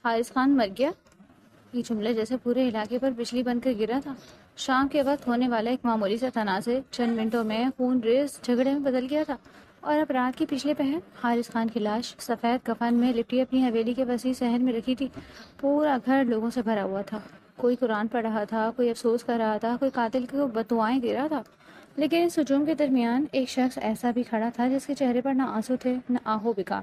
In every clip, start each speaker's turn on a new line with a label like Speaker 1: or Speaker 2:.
Speaker 1: حارث خان مر گیا؟ یہ جملہ جیسے پورے علاقے پر بجلی بن کر گرا تھا۔ شام کے وقت ہونے والا ایک معمولی سا تنازع چند منٹوں میں خون ریز جھگڑے میں بدل گیا تھا، اور اب رات کی پچھلے پہر حارث خان کی لاش سفید کفن میں لپٹی اپنی حویلی کے وسیع صحن میں رکھی تھی۔ پورا گھر لوگوں سے بھرا ہوا تھا، کوئی قرآن پڑھ رہا تھا، کوئی افسوس کر رہا تھا، کوئی قاتل کو بددعائیں دے رہا تھا۔ لیکن اس ہجوم کے درمیان ایک شخص ایسا بھی کھڑا تھا جس کے چہرے پر نہ آنسو تھے نہ آہو بکا۔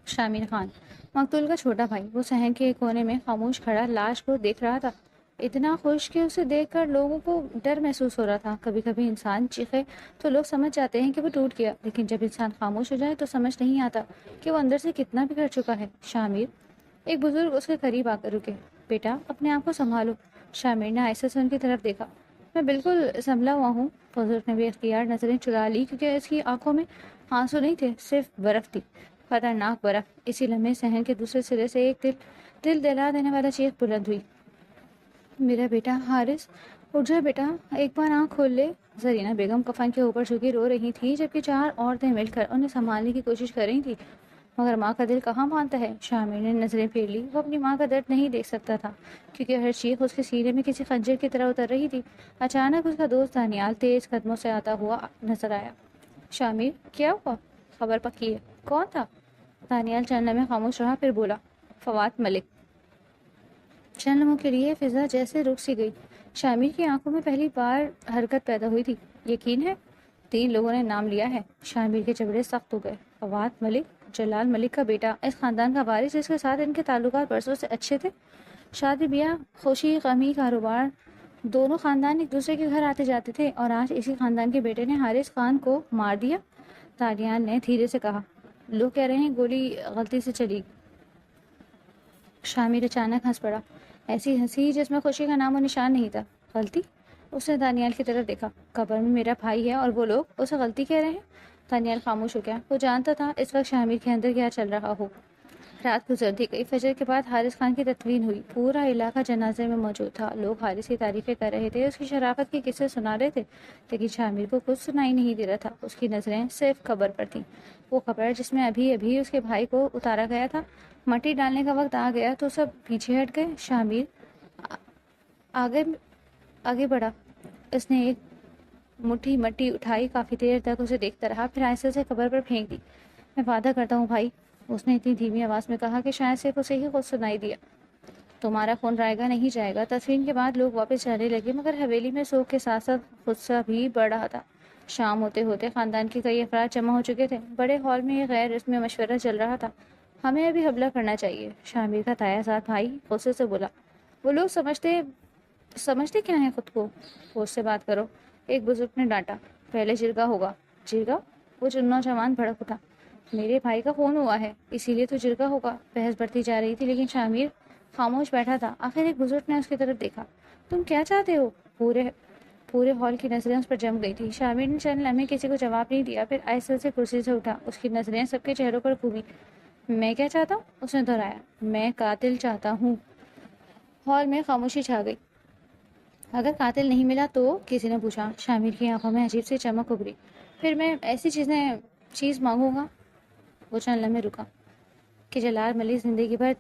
Speaker 1: شامر خان، مقتول کا چھوٹا بھائی، وہ صحن کے ایک کونے میں خاموش کھڑا لاش کو دیکھ رہا تھا، اتنا خوش کہ اسے دیکھ کر لوگوں کو ڈر محسوس ہو رہا تھا۔ کبھی کبھی انسان چیخے تو لوگ سمجھ جاتے ہیں کہ وہ ٹوٹ گیا، لیکن جب انسان خاموش ہو جائے تو سمجھ نہیں آتا کہ وہ اندر سے کتنا بگڑ چکا ہے۔ شامر، ایک بزرگ اس کے قریب آ کر رکے۔ بیٹا، اپنے آپ کو سنبھالو۔ شامر نے آہستہ سے ان کی طرف دیکھا۔ میں بالکل سنبھلا ہوا ہوں۔ بزرگ نے بھی اختیار نظریں چرا لی، کیونکہ اس کی آنکھوں میں آنسو نہیں تھے، صرف برف تھی، خطرناک برف۔ اسی لمحے صحن کے دوسرے سرے سے ایک دل دلا دینے والا چیخ بلند ہوئی۔ میرا بیٹا حارث، اٹھ جا بیٹا، ایک بار آنکھ کھول لے۔ زرینہ بیگم کفن کے اوپر جھکی رو رہی تھی، جبکہ چار عورتیں مل کر انہیں سنبھالنے کی کوشش کر رہی تھیں، مگر ماں کا دل کہاں مانتا ہے۔ شامر نے نظریں پھیر لی۔ وہ اپنی ماں کا درد نہیں دیکھ سکتا تھا، کیونکہ ہر چیخ اس کے سینے میں کسی خنجر کی طرح اتر رہی تھی۔ اچانک اس کا دوست دانیال تیز قدموں سے آتا ہوا نظر آیا۔ شامر، کیا ہوا؟ خبر پکی ہے؟ کون تھا؟ دانیال چند لمحے خاموش رہا، پھر بولا، فواد ملک۔ چند لمحوں کے لیے فضا جیسے رک سی گئی۔ شامر کی آنکھوں میں پہلی بار حرکت پیدا ہوئی تھی۔ یقین ہے؟ 3 لوگوں نے نام لیا ہے۔ شامر کے جبڑے سخت ہو گئے۔ فواد ملک، جلال ملک کا بیٹا، اس خاندان کا وارث جس کے ساتھ ان کے تعلقات برسوں سے اچھے تھے۔ شادی بیاہ، خوشی غمی، کاروبار، دونوں خاندان ایک دوسرے کے گھر آتے جاتے تھے، اور آج اسی خاندان کے بیٹے نے حارث خان کو مار دیا۔ دانیال نے دھیرے سے کہا، لوگ کہہ رہے ہیں گولی غلطی سے چلی۔ شامر اچانک ہنس پڑا، ایسی ہنسی جس میں خوشی کا نام و نشان نہیں تھا۔ غلطی؟ اس نے دانیال کی طرف دیکھا۔ قبر میں میرا بھائی ہے اور وہ لوگ اسے غلطی کہہ رہے ہیں؟ دانیال خاموش ہو گیا۔ وہ جانتا تھا اس وقت شامر کے اندر کیا چل رہا ہو۔ رات گزرتی گئی۔ فجر کے بعد حارث خان کی تدفین ہوئی۔ پورا علاقہ جنازے میں موجود تھا۔ لوگ حارث کی تعریفیں کر رہے تھے، اس کی شرافت کے قصے سنا رہے تھے، لیکن شامر کو کچھ سنائی نہیں دے رہا تھا۔ اس کی نظریں صرف قبر پر تھیں، وہ قبر جس میں ابھی ابھی اس کے بھائی کو اتارا گیا تھا۔ مٹی ڈالنے کا وقت آ گیا تو سب پیچھے ہٹ گئے۔ شامر آگے بڑھا۔ اس نے ایک مٹھی مٹی اٹھائی، کافی دیر تک اسے دیکھتا رہا، پھر آہستہ سے قبر پر پھینک دی۔ میں وعدہ کرتا ہوں بھائی، اس نے اتنی دھیمی آواز میں کہا کہ شاید صرف اسے ہی خود سنائی دیا، تمہارا خون رائے گا نہیں جائے گا۔ تدفین کے بعد لوگ واپس جانے لگے، مگر حویلی میں سوگ کے ساتھ ساتھ غصہ بھی بڑھ رہا تھا۔ شام ہوتے ہوتے خاندان کے کئی افراد جمع ہو چکے تھے۔ بڑے ہال میں ایک غیر رسمی مشورہ چل رہا تھا۔ ہمیں ابھی حملہ کرنا چاہیے، شامر کا تایا زاد بھائی غصے سے بولا۔ وہ لوگ سمجھتے کیا ہیں خود کو؟ ہوش سے بات کرو، ایک بزرگ نے ڈانٹا۔ پہلے جرگہ ہوگا۔ جرگہ؟ وہ نوجوان بھڑک اٹھا۔ میرے بھائی کا خون ہوا ہے، اسی لیے تو جرگہ ہوگا۔ بحث بڑھتی جا رہی تھی، لیکن شامر خاموش بیٹھا تھا۔ آخر ایک بزرگ نے اس کی طرف دیکھا۔ تم کیا چاہتے ہو؟ پورے ہال کی نظریں اس پر جم گئی تھی۔ شامر نے چند لمحے کسی کو جواب نہیں دیا، پھر آہستہ سے کرسی سے اٹھا۔ اس کی نظریں سب کے چہروں پر گھومی۔ میں کیا چاہتا ہوں؟ اس نے دہرایا۔ میں قاتل چاہتا ہوں۔ ہال میں خاموشی چھا گئی۔ اگر قاتل نہیں ملا تو؟ کسی نے پوچھا۔ شامر کی آنکھوں میں عجیب سی چمک ابھری۔ پھر میں ایسی چیز مانگوں گا۔ وہ چند لمحے رکا کہ جلال ملک زندگی بھر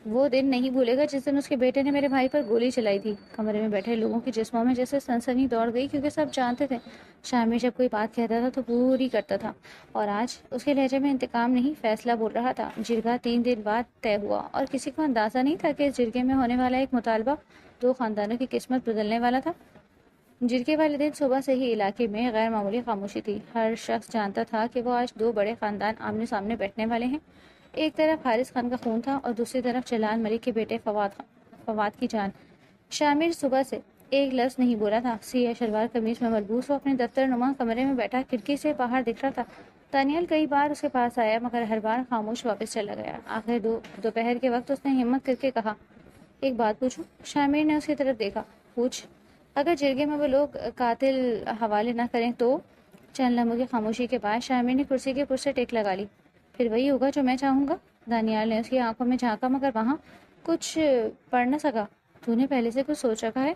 Speaker 1: وہ دن نہیں بھولے گا جس دن اس کے بیٹے نے میرے بھائی پر گولی چلائی تھی۔ کمرے میں بیٹھے لوگوں کے جسموں میں جیسے سنسنی دوڑ گئی، کیونکہ سب جانتے تھے شامر جب کوئی بات کہتا تھا تو پوری کرتا تھا، اور آج اس کے لہجے میں انتقام نہیں، فیصلہ بول رہا تھا۔ جرگہ 3 دن بعد طے ہوا، اور کسی کو اندازہ نہیں تھا کہ اس جرگے میں ہونے والا ایک مطالبہ 2 خاندانوں کی قسمت بدلنے والا تھا۔ جرگے والے دن صبح سے ہی علاقے میں غیر معمولی خاموشی تھی۔ ہر شخص جانتا تھا کہ وہ آج 2 بڑے خاندان آمنے سامنے بیٹھنے والے ہیں۔ ایک طرف حارث خان کا خون تھا اور دوسری طرف جلال ملک کے بیٹے فواد کی جان۔ شامر صبح سے ایک لفظ نہیں بولا تھا۔ سیاہ شلوار قمیض میں ملبوس وہ اپنے دفتر نما کمرے میں بیٹھا کھڑکی سے باہر دکھ رہا تھا۔ دانیال کئی بار اس کے پاس آیا، مگر ہر بار خاموش واپس چلا گیا۔ آخر دوپہر کے وقت اس نے ہمت کر کے کہا، ایک بات پوچھوں؟ شامر نے اس کی طرف دیکھا۔ پوچھ۔ اگر جرگے میں وہ لوگ قاتل حوالے نہ کریں تو؟ چند لمحوں کی خاموشی کے بعد شامر نے کرسی کے پشت سے ٹیک لگا لی۔ پھر وہی ہوگا جو میں چاہوں گا۔ دانیال نے اس کی آنکھوں میں جھانکا، مگر وہاں کچھ پڑھ نہ سکا۔ تو نے پہلے سے کچھ سوچ رکھا ہے؟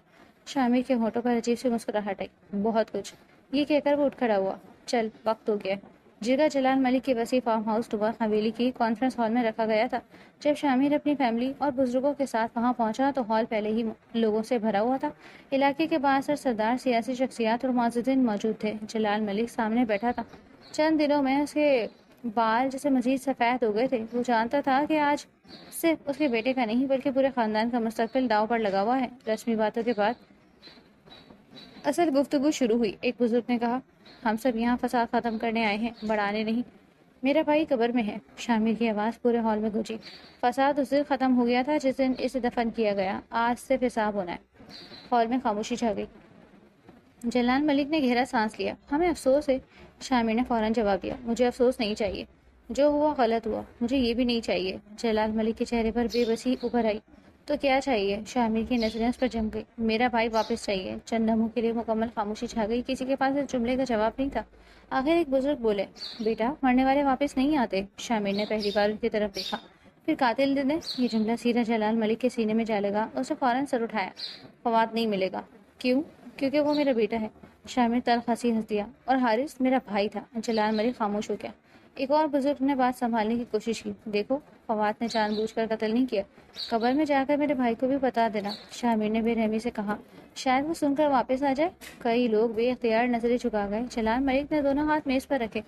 Speaker 1: شامر کے ہونٹوں پر عجیب سی مسکراہٹ آئی۔ بہت کچھ۔ یہ کہہ کر وہ اٹھ کھڑا ہوا۔ چل، وقت ہو گیا۔ جرگہ جلال ملک کے وسیع فارم ہاؤس نما حویلی کی کانفرنس ہال میں رکھا گیا تھا۔ جب شامر اپنی فیملی اور بزرگوں کے ساتھ وہاں پہنچا تو ہال پہلے ہی لوگوں سے بھرا ہوا تھا۔ علاقے کے بااثر سردار، سیاسی شخصیات اور معززین موجود تھے۔ جلال ملک سامنے بیٹھا تھا۔ چند دنوں میں اس کے بال جسے مزید سفید ہو گئے تھے۔ وہ جانتا تھا کہ آج صرف اس کے بیٹے کا نہیں بلکہ پورے خاندان کا مستقبل داؤ پر لگا ہوا ہے۔ رسمی باتوں کے بعد اصل گفتگو شروع ہوئی۔ ایک بزرگ نے کہا، ہم سب یہاں فساد ختم کرنے آئے ہیں، بڑھانے نہیں۔ میرا بھائی قبر میں ہے۔ شامر کی آواز پورے ہال میں گونجی۔ فساد اس دن ختم ہو گیا تھا جس دن اسے دفن کیا گیا، آج صرف حساب ہونا ہے۔ ہال میں خاموشی چھا گئی۔ جلال ملک نے گہرا سانس لیا۔ ہمیں افسوس ہے۔ شامر نے فوراً جواب دیا، مجھے افسوس نہیں چاہیے، جو ہوا غلط ہوا، مجھے یہ بھی نہیں چاہیے۔ جلال ملک کے چہرے پر بے بسی ابھر آئی۔ تو کیا چاہیے؟ شامر کی نظریں اس پر جم گئی۔ میرا بھائی واپس چاہیے۔ چند لمحوں کے لیے مکمل خاموشی چھا گئی۔ کسی کے پاس اس جملے کا جواب نہیں تھا۔ آخر ایک بزرگ بولے، بیٹا، مرنے والے واپس نہیں آتے۔ شامر نے پہلی بار ان کی طرف دیکھا، پھر قاتل نے یہ جملہ سیدھا جلال ملک کے سینے میں جا لگا۔ اس نے فوراً سر اٹھایا۔ فواد نہیں ملے گا۔ کیوں؟ کیونکہ وہ میرا بیٹا ہے۔ شامر تلخ ہنسی ہنس دیا۔ اور حارث میرا بھائی تھا۔ جلال ملک خاموش ہو گیا۔ ایک اور بزرگ نے بات سنبھالنے کی کوشش کی، دیکھو، فواد نے جان بوجھ کر قتل نہیں کیا۔ قبر میں جا کر میرے بھائی کو بھی بتا دینا۔ شامر نے بے رحمی سے کہا، شاید وہ سن کر واپس آ جائے۔ کئی لوگ بے اختیار نظریں جھکا گئے۔ جلال ملک نے دونوں ہاتھ میز پر رکھے۔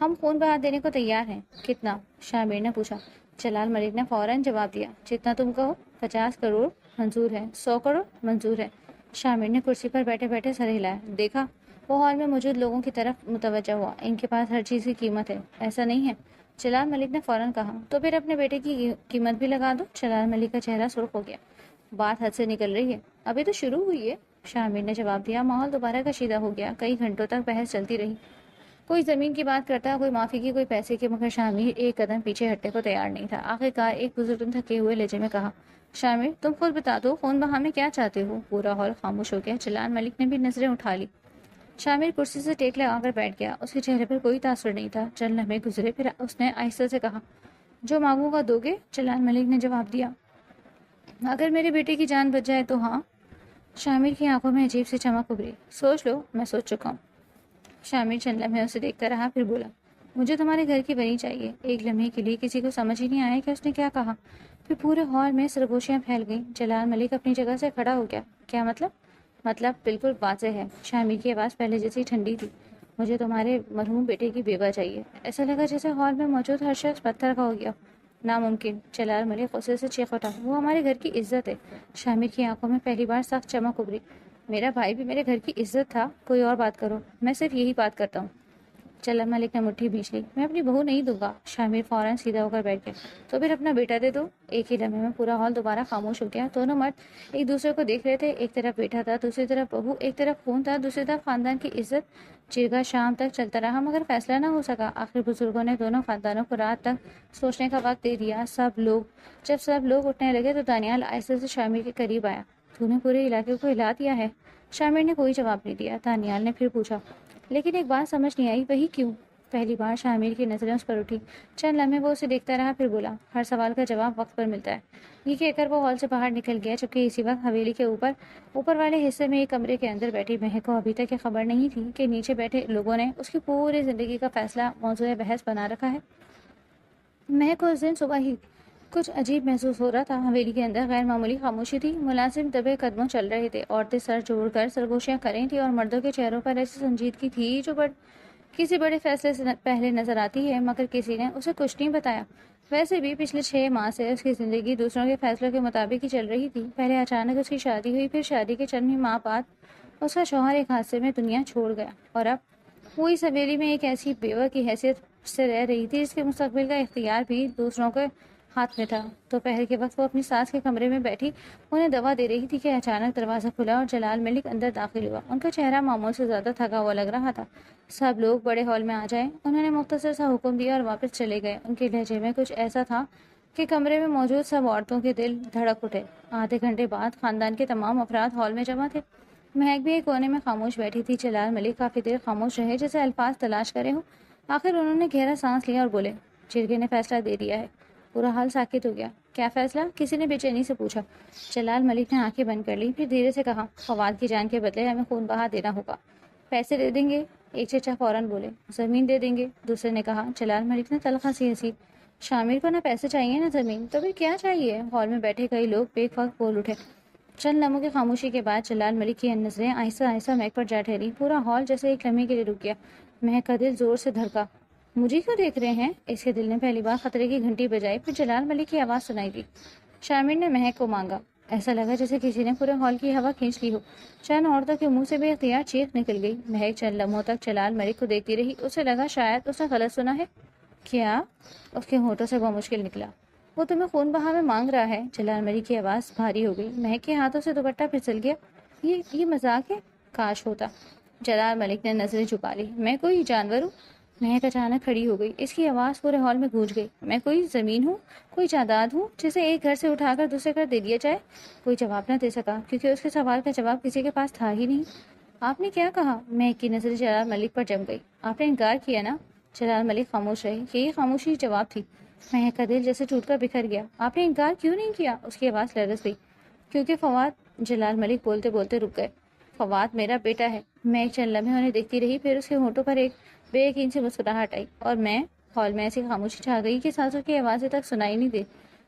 Speaker 1: ہم خون بہا دینے کو تیار ہیں۔ کتنا؟ شامر نے پوچھا۔ جلال ملک نے فوراً جواب دیا، جتنا تم کہو۔ 50 کروڑ منظور ہے، 100 کروڑ منظور ہے۔ شامر نے کرسی پر بیٹھے بیٹھے سر ہلایا۔ دیکھا، وہ ہال میں موجود لوگوں کی طرف متوجہ ہوا۔ ان کے پاس ہر چیز کی قیمت ہے، ایسا نہیں ہے؟ جلال ملک نے فوراً کہا، تو پھر اپنے بیٹے کی قیمت بھی لگا دو۔ جلال ملک کا چہرہ سرخ ہو گیا۔ بات حد سے نکل رہی ہے، ابھی تو شروع ہوئی ہے۔ شامر نے جواب دیا۔ ماحول دوبارہ کشیدہ ہو گیا۔ کئی گھنٹوں تک بحث چلتی رہی۔ کوئی زمین کی بات کرتا، کوئی معافی کی، کوئی پیسے کی، مگر شامر ایک قدم پیچھے ہٹنے کو تیار نہیں تھا۔ آخرکار ایک بزرگ نے تھکے ہوئے لہجے میں کہا، شامر، تم خود بتا دو، خون بہا میں کیا چاہتے ہو؟ پورا ہال خاموش ہو گیا۔ جلال ملک نے بھی نظریں اٹھا لی۔ شامر کرسی سے ٹیک لگا کر بیٹھ گیا۔ اس کے چہرے پر کوئی تاثر نہیں تھا۔ چند لمحے گزرے، پھر اس نے آہستہ سے کہا، جو مانگوں گا دو گے؟ جلال ملک نے جواب دیا، اگر میرے بیٹے کی جان بچ جائے تو ہاں۔ شامر کی آنکھوں میں عجیب سی چمک ابھری۔ سوچ لو، میں سوچ چکا ہوں۔ شامر چند لمحے اسے دیکھتا رہا، پھر بولا، مجھے تمہارے گھر کی بنی چاہیے۔ ایک لمحے کے لیے کسی کو سمجھ ہی نہیں آیا کہ اس نے کیا کہا۔ پھر پورے ہال میں سرگوشیاں پھیل گئیں۔ جلال ملک اپنی جگہ سے کھڑا ہو گیا۔ کیا مطلب؟ مطلب بالکل واضح ہے۔ شامر کی آواز پہلے جیسی ٹھنڈی تھی۔ مجھے تمہارے مرحوم بیٹے کی بیوہ چاہیے۔ ایسا لگا جیسے ہال میں موجود ہر شخص پتھر کا ہو گیا۔ ناممکن! جلال ملک غصے سے چیخ اٹھا، وہ ہمارے گھر کی عزت ہے۔ شامر کی آنکھوں میں پہلی بار سخت چمک ابھری۔ میرا بھائی بھی میرے گھر کی عزت تھا۔ کوئی اور بات کرو، میں صرف یہی بات کرتا ہوں۔ جلال ملک نے مٹھی بھینچ لی۔ میں اپنی بہو نہیں دوں گا۔ شامر فوراً سیدھا ہو کر بیٹھ گیا۔ تو پھر اپنا بیٹا دے دو۔ ایک ہی لمحے میں پورا ہال دوبارہ خاموش ہو گیا۔ دونوں مرد ایک دوسرے کو دیکھ رہے تھے۔ ایک طرف بیٹا تھا، دوسری طرف بہو، ایک طرف خون تھا، دوسری طرف خاندان کی عزت۔ جرگہ شام تک چلتا رہا مگر فیصلہ نہ ہو سکا۔ آخر بزرگوں نے دونوں خاندانوں کو رات تک سوچنے کا وقت دے دیا۔ جب سب لوگ اٹھنے لگے تو دانیال آہستہ سے شامر کے قریب آیا۔ تو نے پورے علاقے کو ہلا دیا ہے۔ شامر نے کوئی جواب نہیں دیا۔ دانیال نے پھر پوچھا، لیکن ایک بات سمجھ نہیں آئی، وہی کیوں؟ پہلی بار شامر کی نظریں اس پر اٹھی۔ چند لمحے وہ اسے دیکھتا رہا، پھر بولا، ہر سوال کا جواب وقت پر ملتا ہے۔ یہ کہہ کر وہ ہال سے باہر نکل گیا، جبکہ اسی وقت حویلی کے اوپر والے حصے میں ایک کمرے کے اندر بیٹھی مہک کو ابھی تک یہ خبر نہیں تھی کہ نیچے بیٹھے لوگوں نے اس کی پوری زندگی کا فیصلہ موضوع بحث بنا رکھا ہے۔ مہک کو اس دن صبح ہی کچھ عجیب محسوس ہو رہا تھا۔ حویلی کے اندر غیر معمولی خاموشی تھی۔ ملازم دبے قدموں چل رہے تھے، عورتیں سر جوڑ کر سرگوشیاں کر رہی تھیں، اور مردوں کے چہروں پر ایسی سنجیدگی تھی جو کسی بڑے فیصلے سے پہلے نظر آتی ہے، مگر کسی نے اسے کچھ نہیں بتایا۔ ویسے بھی پچھلے 6 ماہ سے اس کی زندگی دوسروں کے فیصلوں کے مطابق ہی چل رہی تھی۔ پہلے اچانک اس کی شادی ہوئی، پھر شادی کے چند ہی ماہ بعد اس کا شوہر ایک حادثے میں دنیا چھوڑ گیا، اور اب وہ اس حویلی میں ایک ایسی بیوہ کی حیثیت سے رہ رہی تھی جس کے مستقبل کا اختیار بھی دوسروں کے ہاتھ میں تھا۔ دوپہر کے وقت وہ اپنی ساس کے کمرے میں بیٹھی انہیں دوا دے رہی تھی کہ اچانک دروازہ کھلا اور جلال ملک اندر داخل ہوا۔ ان کا چہرہ معمول سے زیادہ تھکا ہوا لگ رہا تھا۔ سب لوگ بڑے ہال میں آ جائیں، انہوں نے مختصر سا حکم دیا اور واپس چلے گئے۔ ان کے لہجے میں کچھ ایسا تھا کہ کمرے میں موجود سب عورتوں کے دل دھڑک اٹھے۔ آدھے گھنٹے بعد خاندان کے تمام افراد ہال میں جمع تھے۔ مہک بھی ایک کونے میں خاموش بیٹھی تھی۔ جلال ملک کافی دیر خاموش رہے، جیسے الفاظ تلاش کرے ہوں۔ آخر انہوں نے گہرا سانس لیا اور بولے، جرگے نے فیصلہ دے دیا ہے۔ پورا حال ساکت ہو گیا۔ کیا فیصلہ؟ کسی نے بے چینی سے پوچھا۔ جلال ملک نے آنکھیں بند کر لی، پھر دھیرے سے کہا، فواد کی جان کے بدلے ہمیں خون بہا دینا ہوگا۔ پیسے دے دیں گے؟ ایک چچا فوراً بولے زمین دے دیں گے. دوسرے نے کہا. جلال ملک نے تلخ ہنسی ہنسی. شامر کو نہ پیسے چاہیے نہ زمین, تو پھر کیا چاہیے؟ ہال میں بیٹھے کئی لوگ بیک وقت بول اٹھے. چند لمحوں کی خاموشی کے بعد جلال ملک کی نظریں آہستہ آہستہ مہک پر جا ٹھہری. پورا ہال جیسے ایک لمحے کے لیے رک گیا. مہک کا دل زور سے دھڑکا. مجھے کیوں دیکھ رہے ہیں؟ اس کے دل نے پہلی بار خطرے کی گھنٹی بجائی. پھر جلال ملک کی آواز سنائی دی. شامر نے مہک کو مانگا. ایسا لگا جیسے کسی نے پورے ہال کی ہوا کھینچ لی ہو. چند عورتوں کے منہ سے بے اختیار چیخ نکل گئی. مہک چند لمحوں تک جلال ملک کو دیکھتی رہی. اسے لگا شاید اس نے غلط سنا ہے. کیا؟ اس کے ہونٹوں سے بمشکل نکلا. وہ تمہیں خون بہا میں مانگ رہا ہے. جلال ملک کی آواز بھاری ہو گئی. مہک کے ہاتھوں سے دوپٹہ پھسل گیا. یہ مذاق ہے؟ کاش ہوتا. جلال ملک نے نظریں چھپا لی. میں کوئی جانور ہوں؟ مہک اچانک کھڑی ہو گئی. اس کی آواز پورے ہال میں گونج گئی. میں کوئی زمین ہوں؟ کوئی جائیداد ہوں جسے ایک گھر سے اٹھا کر دوسرے گھر دے دیا جائے؟ کوئی جواب نہ دے سکا کیونکہ اس کے سوال کا جواب کسی کے پاس تھا ہی نہیں. آپ نے کیا کہا؟ مہک کی نظر جلال ملک پر جم گئی. آپ نے انکار کیا نا؟ جلال ملک خاموش رہے. یہی خاموشی جواب تھی. مہک کا دل جیسے ٹوٹ کر بکھر گیا. آپ نے انکار کیوں نہیں کیا؟ اس کی آواز لرز گئی. کیونکہ فواد. جلال ملک بولتے بولتے رک گئے. فواد میرا بیٹا ہے. مہک چند لمحے انہیں دیکھتی رہی. پھر اس کے ہونٹوں پر ایک بے یقین سے مسکراہٹ آئی. اور میں. ہال میں ایسی خاموشی چھا گئی کہ سانسوں کی آوازیں تک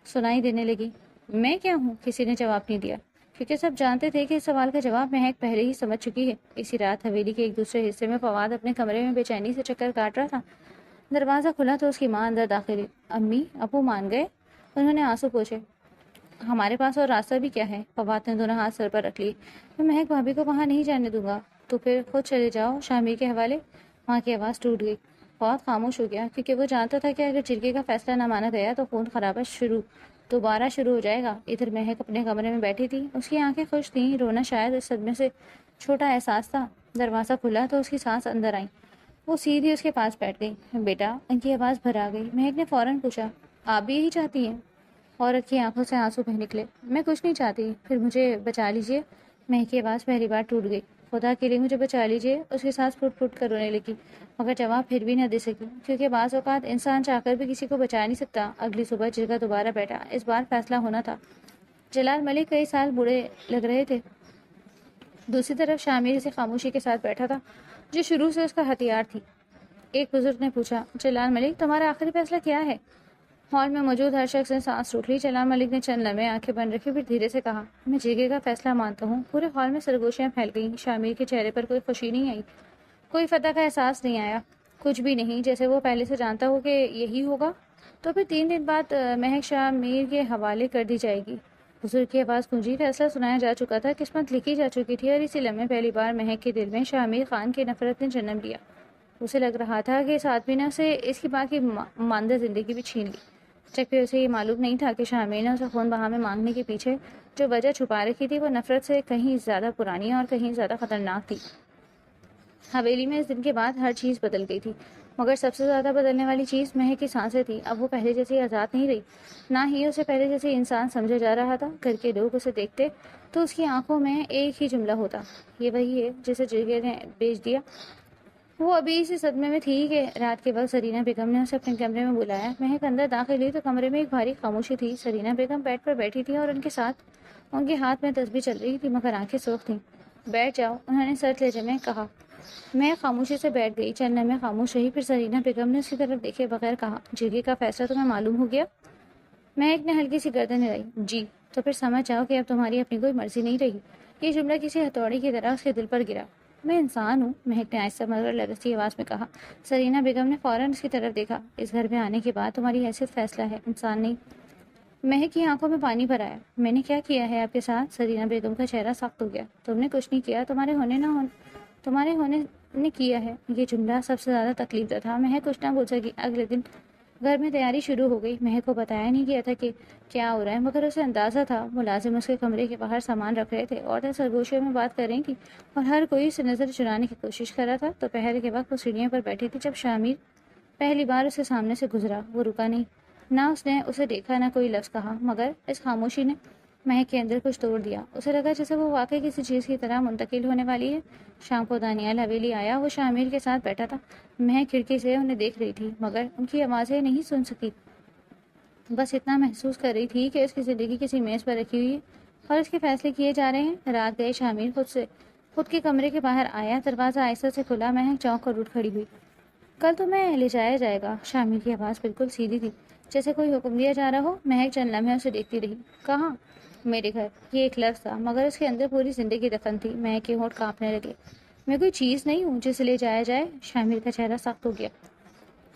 Speaker 1: سنائی دینے لگی. میں کیا ہوں؟ کسی نے جواب نہیں دیا کیونکہ سب جانتے تھے کہ اس سوال کا جواب مہک پہلے ہی سمجھ چکی ہے. اسی رات حویلی کے ایک دوسرے حصے میں فواد اپنے کمرے میں بے چینی سے چکر کاٹ رہا تھا. دروازہ کھلا تو اس کی ماں اندر داخل ہوئی. امی ابو مان گئے؟ انہوں نے آنسو پوچھے. ہمارے پاس اور راستہ بھی کیا ہے؟ فواد نے دونوں ہاتھ سر پر رکھ لیے. میں مہک بھابھی کو وہاں نہیں جانے دوں گا. تو پھر خود چلے جاؤ شامر کے حوالے. ماں کی آواز ٹوٹ گئی. فواد خاموش ہو گیا کیونکہ وہ جانتا تھا کہ اگر جرگے کا فیصلہ نہ مانا گیا تو خون خرابہ دوبارہ شروع ہو جائے گا. ادھر مہک اپنے کمرے میں بیٹھی تھی. اس کی آنکھیں خوش تھیں. رونا شاید اس صدمے سے چھوٹا احساس تھا. دروازہ کھلا تو اس کی سانس اندر آئی. وہ سیدھی اس کے پاس بیٹھ گئی. بیٹا. ان کی آواز بھر آ گئی. مہک نے فوراً پوچھا. آپ بھی یہی چاہتی ہیں؟ عورت کی آنکھوں سے آنسو بہہ نکلے. میں کچھ نہیں چاہتی. پھر مجھے بچا لیجیے. مہک کی آواز پہلی بار ٹوٹ گئی. خدا کے لیے مجھے بچا لیجیے. اس کی سانس پھوٹ پھوٹ کر رونے لگی مگر جواب پھر بھی نہ دے سکی کیونکہ بعض اوقات انسان چاہ کر بھی کسی کو بچا نہیں سکتا. اگلی صبح جرگہ دوبارہ بیٹھا. اس بار فیصلہ ہونا تھا. جلال ملک کئی سال بوڑھے لگ رہے تھے. دوسری طرف شامر اسی خاموشی کے ساتھ بیٹھا تھا جو شروع سے اس کا ہتھیار تھی. ایک بزرگ نے پوچھا. جلال ملک تمہارا آخری فیصلہ کیا ہے؟ ہال میں موجود ہر شخص نے سانس روک لی. جلال ملک نے چند لمحے آنکھیں بند رکھی پھر دھیرے سے کہا. میں جرگے کا فیصلہ مانتا ہوں. پورے ہال میں سرگوشیاں پھیل گئیں. شامر کے چہرے پر کوئی خوشی نہیں آئی. کوئی فتح کا احساس نہیں آیا. کچھ بھی نہیں جیسے وہ پہلے سے جانتا ہو کہ یہی ہوگا. تو پھر 3 دن بعد مہک شامر کے حوالے کر دی جائے گی. بزرگ کی آواز گونجی. فیصلہ سنایا جا چکا تھا. قسمت لکھی جا چکی تھی. اور اسی لمحے پہلی بار مہک کے دل میں شامر خان کی نفرت نے جنم لیا. اسے لگ رہا تھا کہ اس آدمی نے اسے اس کی باقی ماندہ زندگی بھی چھین لی. جبکہ اسے یہ معلوم نہیں تھا کہ شامر نے اسے خون بہا میں مانگنے کے پیچھے جو وجہ چھپا رکھی تھی وہ نفرت سے کہیں زیادہ پرانی اور کہیں زیادہ خطرناک تھی. حویلی میں اس دن کے بعد ہر چیز بدل گئی تھی مگر سب سے زیادہ بدلنے والی چیز مہک کی سانسیں تھی. اب وہ پہلے جیسی آزاد نہیں رہی. نہ ہی اسے پہلے جیسے انسان سمجھا جا رہا تھا. گھر کے لوگ اسے دیکھتے تو اس کی آنکھوں میں ایک ہی جملہ ہوتا. یہ وہی ہے جسے جرگے نے بیچ دیا. وہ ابھی اسی صدمے میں تھی کہ رات کے وقت سرینا بیگم نے اسے اپنے کمرے میں بلایا. مہک اندر داخل ہوئی تو کمرے میں ایک بھاری خاموشی تھی. سرینا بیگم بیڈ پر بیٹھی تھی اور ان کے ساتھ ان کے ہاتھ میں تسبیح چل رہی تھی مگر آنکھیں سرخ تھیں. بیٹھ جاؤ انہوں نے سرد لہجے میں کہا. میں خاموشی سے بیٹھ گئی. چند لمحے خاموش رہی. پھر سرینا بیگم نے اس کی طرف دیکھے بغیر کہا. جرگے کا فیصلہ تمہیں معلوم ہو گیا؟ مہک نے ہلکی سی گردن ہلائی. جی. تو پھر سمجھ جاؤ کہ اب تمہاری اپنی کوئی مرضی نہیں رہی. یہ جملہ کسی ہتھوڑی کی طرح اس کے دل پر گرا. میں انسان ہوں مہک نے آہستہ مگر لرزتی آواز میں کہا. سرینا بیگم نے فوراً اس کی طرف دیکھا. اس گھر میں آنے کے بعد تمہاری حیثیت فیصلہ ہے انسان نہیں. مہک کی آنکھوں میں پانی بھر آیا. میں نے کیا کیا ہے آپ کے ساتھ؟ سرینا بیگم کا چہرہ سخت ہو گیا. تم نے کچھ نہیں کیا. تمہارے ہونے نے کیا ہے. یہ جملہ سب سے زیادہ تکلیف دہ تھا. مہک کچھ نہ بول سکی. اگلے دن گھر میں تیاری شروع ہو گئی. مہک کو بتایا نہیں گیا تھا کہ کیا ہو رہا ہے مگر اسے اندازہ تھا. ملازم اس کے کمرے کے باہر سامان رکھ رہے تھے. عورتیں سرگوشیوں میں بات کر رہی تھیں اور ہر کوئی اسے نظر چرانے کی کوشش کر رہا تھا. دوپہر کے وقت وہ سیڑھیوں پر بیٹھی تھی جب شامر پہلی بار اس کے سامنے سے گزرا. وہ رکا نہیں. نہ اس نے اسے دیکھا نہ کوئی لفظ کہا مگر اس خاموشی نے مہک کے اندر کچھ توڑ دیا. اسے لگا جیسے وہ واقعی کسی چیز کی طرح منتقل ہونے والی ہے. شام کو دانیال حویلی آیا. وہ شامر کے ساتھ بیٹھا تھا. مہک کھڑکی سے انہیں دیکھ رہی تھی مگر ان کی آوازیں نہیں سن سکی. بس اتنا محسوس کر رہی تھی کہ اس کی زندگی کسی میز پر رکھی ہوئی ہے اور اس کے فیصلے کیے جا رہے ہیں. رات گئے شامر خود کے کمرے کے باہر آیا، دروازہ آہستہ سے کھلا، مہک چونک کر اٹھ کھڑی ہوئی۔ کل تمہیں لے جایا جائے گا۔ شامل کی آواز بالکل سیدھی تھی، جیسے کوئی حکم دیا جا رہا ہو۔ مہک چند لمحے اسے دیکھتی رہی۔ کہاں؟ میرے گھر۔ یہ ایک لفظ تھا مگر اس کے اندر پوری زندگی دفن تھی۔ مہک کے ہونٹ کانپنے لگے۔ میں کوئی چیز نہیں ہوں جسے لے جایا جائے۔ شامل کا چہرہ سخت ہو گیا۔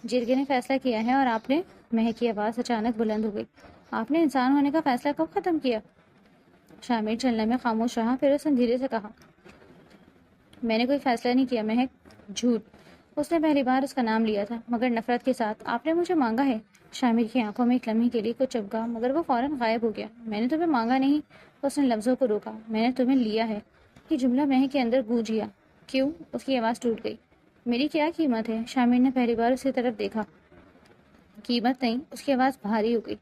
Speaker 1: جرگے نے فیصلہ کیا ہے اور آپ نے؟ مہک کی آواز اچانک بلند ہو گئی۔ آپ نے انسان ہونے کا فیصلہ کب ختم کیا؟ شامل چند لمحے خاموش رہا، پھر اس نے دھیرے سے کہا، میں نے کوئی فیصلہ نہیں کیا مہک۔ جھوٹ۔ اس نے پہلی بار اس کا نام لیا تھا مگر نفرت کے ساتھ۔ آپ نے مجھے مانگا ہے۔ شامل کی آنکھوں میں ایک لمحے کے لیے کچھ چمکا مگر وہ فوراً غائب ہو گیا۔ میں نے تمہیں مانگا نہیں۔ اس نے لفظوں کو روکا۔ میں نے تمہیں لیا ہے۔ یہ جملہ مہک کے اندر گونج گیا۔ کیوں؟ اس کی آواز ٹوٹ گئی۔ میری کیا قیمت ہے؟ شامل نے پہلی بار اس کی طرف دیکھا۔ قیمت نہیں۔ اس کی آواز بھاری ہو گئی۔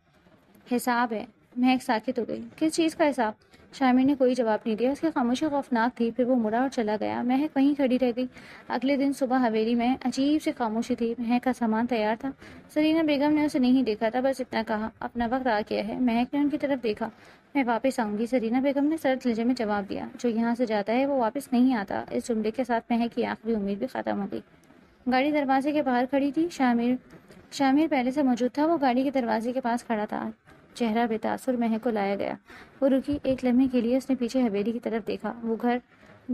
Speaker 1: حساب ہے۔ مہک ساکت ہو گئی۔ کس چیز کا حساب؟ شامل نے کوئی جواب نہیں دیا۔ اس کی خاموشی خوفناک تھی۔ پھر وہ مڑا اور چلا گیا۔ مہک وہیں کھڑی رہ گئی۔ اگلے دن صبح حویلی میں عجیب سی خاموشی تھی۔ مہک کا سامان تیار تھا۔ سرینا بیگم نے اسے نہیں دیکھا تھا، بس اتنا کہا، اپنا وقت آ گیا ہے۔ مہک نے ان کی طرف دیکھا۔ میں واپس آؤں گی، سرینا بیگم نے سرد لہجے میں جواب دیا۔ جو یہاں سے جاتا ہے وہ واپس نہیں آتا۔ اس جملے کے ساتھ مہک کی آخری امید بھی ختم ہو گئی۔ گاڑی دروازے کے باہر کھڑی تھی۔ شامل پہلے سے موجود تھا۔ وہ گاڑی کے دروازے کے پاس کھڑا تھا۔ چہرہ بے تاثر مہک کو لایا گیا۔ وہ رکی۔ ایک لمحے کے لیے اس نے پیچھے حویلی کی طرف دیکھا۔ وہ گھر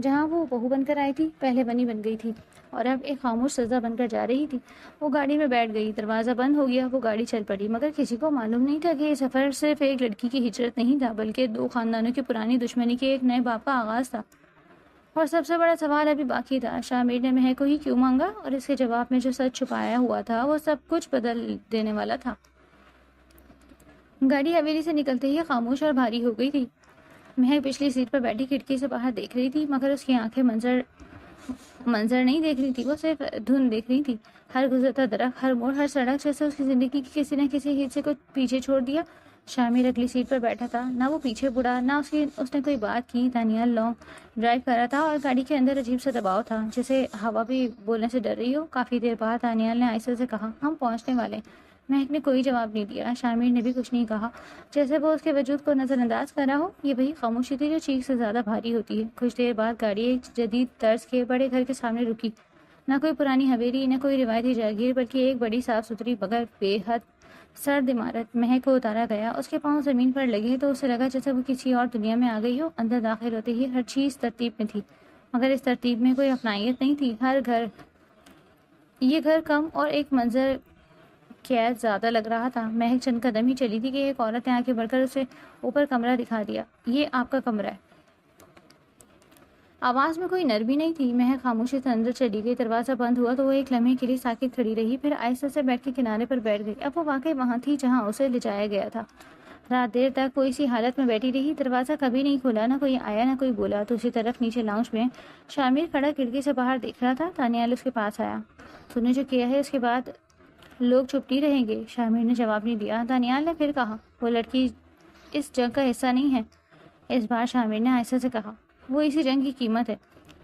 Speaker 1: جہاں وہ بہو بن کر آئی تھی، پہلے بنی بن گئی تھی اور اب ایک خاموش سزا بن کر جا رہی تھی۔ وہ گاڑی میں بیٹھ گئی۔ دروازہ بند ہو گیا۔ وہ گاڑی چل پڑی مگر کسی کو معلوم نہیں تھا کہ یہ سفر صرف ایک لڑکی کی ہجرت نہیں تھا بلکہ دو خاندانوں کی پرانی دشمنی کے ایک نئے باب کا آغاز تھا۔ اور سب سے بڑا سوال ابھی باقی تھا، شامل نے مہک کو ہی کیوں مانگا؟ اور اس کے جواب میں جو سچ چھپایا ہوا تھا وہ سب کچھ بدل دینے والا تھا۔ گاڑی حویلی سے نکلتے ہی خاموش اور بھاری ہو گئی تھی۔ مہک پچھلی سیٹ پر بیٹھی کھڑکی سے باہر دیکھ رہی تھی مگر اس کی آنکھیں منظر نہیں دیکھ رہی تھی، وہ صرف دھند دیکھ رہی تھی۔ ہر گزرتا درخت، ہر موڑ، ہر سڑک جیسے اس کی زندگی کی کسی نہ کسی حصے کو پیچھے چھوڑ دیا۔ شامل اگلی سیٹ پر بیٹھا تھا۔ نہ وہ پیچھے مڑا، نہ اس نے کوئی بات کی۔ دانیال لانگ ڈرائیو کر رہا تھا اور گاڑی کے اندر عجیب سا دباؤ تھا، جیسے ہوا بھی بولنے سے ڈر رہی ہو۔ کافی دیر بعد دانیال نے آہستہ سے کہا، ہم پہنچنے والے ہیں۔ مہک نے کوئی جواب نہیں دیا۔ شامل نے بھی کچھ نہیں کہا، جیسے وہ اس کے وجود کو نظر انداز کر رہا ہو۔ یہ وہی خاموشی تھی جو چیخ سے زیادہ بھاری ہوتی ہے۔ کچھ دیر بعد گاڑی ایک جدید طرز کے بڑے گھر کے سامنے رکی۔ نہ کوئی پرانی حویلی، نہ کوئی روایتی جاگیر، بلکہ ایک بڑی صاف ستھری مگر بے حد سرد عمارت۔ مہک کو اتارا گیا۔ اس کے پاؤں زمین پر لگے تو اسے لگا جیسے وہ کسی اور دنیا میں آ گئی ہو۔ اندر داخل ہوتے ہی ہر چیز ترتیب میں تھی مگر اس ترتیب میں کوئی اپنائیت نہیں تھی۔ یہ گھر کم اور ایک منظر قید زیادہ لگ رہا تھا۔ مہک چند قدم ہی چلی تھی کہ ایک عورت نے آگے بڑھ کر اسے اوپر کمرہ دکھا دیا۔ یہ آپ کا کمرہ ہے۔ آواز میں کوئی نرمی نہیں تھی۔ مہک خاموشی سے اندر چلی گئی۔ دروازہ بند ہوا تو وہ ایک لمحے کے لیے ساکت کھڑی رہی، پھر آہستہ سے بیٹھ کے کنارے پر بیٹھ گئی۔ اب وہ واقعی وہاں تھی جہاں اسے لے جایا گیا تھا۔ رات دیر تک وہ اسی حالت میں بیٹھی رہی۔ دروازہ کبھی نہیں کھلا، نہ کوئی آیا نہ کوئی بولا۔ دوسری طرف نیچے لاؤنج میں شامل کھڑا کھڑکی سے باہر دیکھ رہا تھا۔ دانیال اس کے پاس آیا۔ تو نے جو کیا ہے اس کے بعد لوگ چپ نہیں رہیں گے؟ شامل نے جواب نہیں دیا۔ دانیال نے پھر کہا، وہ لڑکی اس جنگ کا حصہ نہیں ہے۔ اس بار شامل نے آہستہ سے کہا، وہ اسی جنگ کی قیمت ہے۔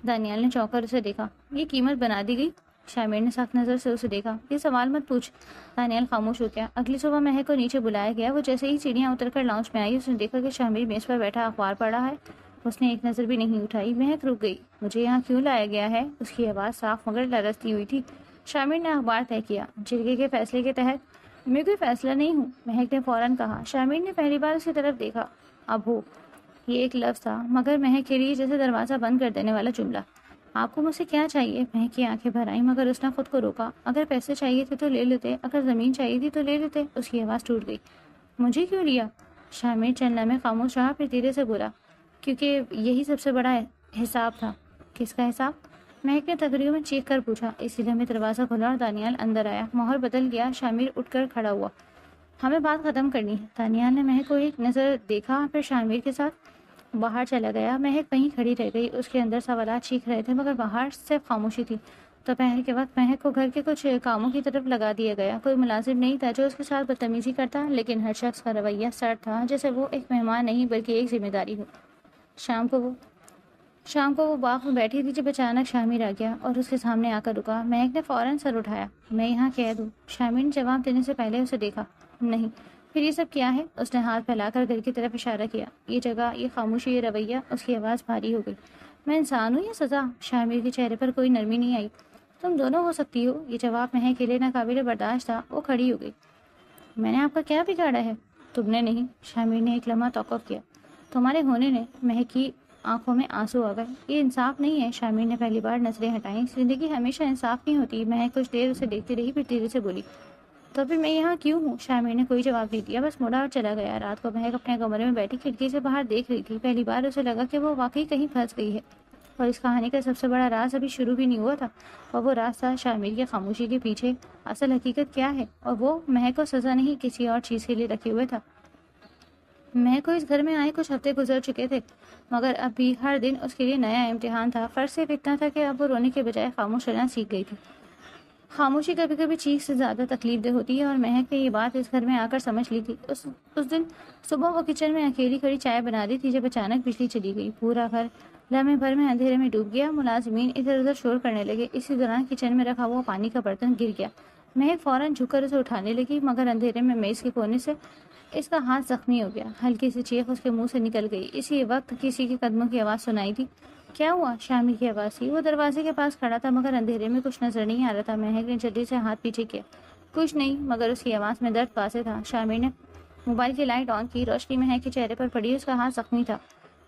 Speaker 1: دانیال نے چونک کر اسے دیکھا۔ یہ قیمت بنا دی گئی؟ شامل نے سخت نظر سے اسے دیکھا۔ یہ سوال مت پوچھ۔ دانیال خاموش ہو گیا۔ اگلی صبح مہک کو نیچے بلایا گیا۔ وہ جیسے ہی سیڑھیاں اتر کر لاؤنج میں آئی، اس نے دیکھا کہ شامل میز پر بیٹھا اخبار پڑھ رہا ہے۔ اس نے ایک نظر بھی نہیں اٹھائی۔ مہک رک گئی۔ مجھے یہاں کیوں لایا گیا ہے؟ اس کی آواز صاف مگر لرزتی ہوئی تھی۔ شامل نے اخبار طے کیا۔ جرگے کے فیصلے کے تحت۔ میں کوئی فیصلہ نہیں ہوں، مہک نے فوراً کہا۔ شامل نے پہلی بار اس کی طرف دیکھا۔ اب ہو، یہ ایک لفظ تھا مگر مہک کے لیے جیسے دروازہ بند کر دینے والا جملہ۔ آپ کو مجھ سے کیا چاہیے؟ مہک کی آنکھیں بھر آئیں مگر اس نے خود کو روکا۔ اگر پیسے چاہیے تھے تو لے لیتے، اگر زمین چاہیے تھی تو لے لیتے۔ اس کی آواز ٹوٹ گئی۔ مجھے کیوں لیا؟ شامل چند لمحے خاموش رہا، پھر دھیرے سے بولا، کیونکہ یہی سب سے بڑا حساب تھا۔ کس کا حساب؟ مہک نے تقریباً چیخ کر پوچھا۔ اسی لمحے دروازہ کھلا اور دانیال اندر آیا۔ ماحول بدل گیا۔ شامل اٹھ کر کھڑا ہوا۔ ہمیں بات ختم کرنی ہے۔ دانیال نے مہک کو ایک نظر دیکھا، پھر شامل کے ساتھ باہر چلا گیا۔ مہک وہیں کھڑی رہ گئی۔ اس کے اندر سوالات چیخ رہے تھے مگر باہر صرف خاموشی تھی۔ دوپہر کے وقت مہک کو گھر کے کچھ کاموں کی طرف لگا دیا گیا۔ کوئی ملازم نہیں تھا جو اس کے ساتھ بدتمیزی کرتا، لیکن ہر شخص کا رویہ سرد تھا، جیسے وہ ایک مہمان نہیں بلکہ ایک ذمہ داری ہو۔ شام کو وہ باغ میں بیٹھی تھی جب اچانک شامل آ گیا اور اس کے سامنے آ کر رکا۔ مہک نے فوراً سر اٹھایا۔ میں یہاں قید ہوں۔ شامل نے جواب دینے سے پہلے اسے دیکھا۔ نہیں۔ پھر یہ سب کیا ہے؟ اس نے ہاتھ پھیلا کر گھر کی طرف اشارہ کیا۔ یہ جگہ، یہ خاموشی، یہ رویہ۔ اس کی آواز بھاری ہو گئی۔ میں انسان ہوں یا سزا؟ شامر کے چہرے پر کوئی نرمی نہیں آئی۔ تم دونوں ہو سکتی ہو۔ یہ جواب مہک کے لیے ناقابل برداشت تھا۔ وہ کھڑی ہو گئی۔ میں نے آپ کا کیا بگاڑا ہے؟ تم نے نہیں۔ شامر نے ایک لمحہ توقف کیا۔ تمہارے ہونے نے۔ مہک کی آنکھوں میں آنسو آ گئے۔ یہ انصاف نہیں ہے۔ شامر نے پہلی بار نظریں ہٹائیں۔ زندگی ہمیشہ انصاف نہیں ہوتی۔ مہک کچھ دیر اسے دیکھتی رہی، پھر دھیرے سے بولی، تو پھر میں یہاں کیوں ہوں؟ شامر نے کوئی جواب نہیں دیا، بس مڑا اور چلا گیا۔ رات کو مہک اپنے کمرے میں بیٹھی کھڑکی سے باہر دیکھ رہی تھی۔ پہلی بار اسے لگا کہ وہ واقعی کہیں پھنس گئی ہے، اور اس کہانی کا سب سے بڑا راز ابھی شروع بھی نہیں ہوا تھا۔ اور وہ راز تھا شامر کی خاموشی کے پیچھے اصل حقیقت کیا ہے، اور وہ مہک کو سزا نہیں کسی اور چیز کے لیے رکھے ہوئے تھا۔ مہک کو اس گھر میں آئے کچھ ہفتے گزر چکے تھے، مگر اب بھی ہر دن اس کے لیے نیا امتحان تھا۔ فرق صرف اتنا تھا کہ اب وہ رونے کے بجائے خاموش رہنا سیکھ گئی تھی۔ خاموشی کبھی کبھی چیخ سے زیادہ تکلیف دہ ہوتی ہے، اور مہک نے یہ بات اس گھر میں آ کر سمجھ لی تھی۔ اس دن صبح وہ کچن میں اکیلی کھڑی چائے بنا رہی تھی جب اچانک بجلی چلی گئی۔ پورا گھر لمحے بھر میں اندھیرے میں ڈوب گیا۔ ملازمین ادھر ادھر شور کرنے لگے۔ اسی دوران کچن میں رکھا ہوا پانی کا برتن گر گیا۔ مہک فوراً جھک کر اسے اٹھانے لگی، مگر اندھیرے میں میز کے کونے سے اس کا ہاتھ زخمی ہو گیا۔ ہلکی سی چیخ اس کے منہ سے نکل گئی۔ اسی وقت کسی کے قدموں کی آواز سنائی دی۔ کیا ہوا؟ شامر کی آواز تھی۔ وہ دروازے کے پاس کھڑا تھا، مگر اندھیرے میں کچھ نظر نہیں آ رہا تھا۔ مہک نے جلدی سے ہاتھ پیچھے کیا۔ کچھ نہیں، مگر اس کی آواز میں درد واضح تھا۔ شامر نے موبائل کی لائٹ آن کی۔ روشنی مہک کے چہرے پر پڑی۔ اس کا ہاتھ زخمی تھا،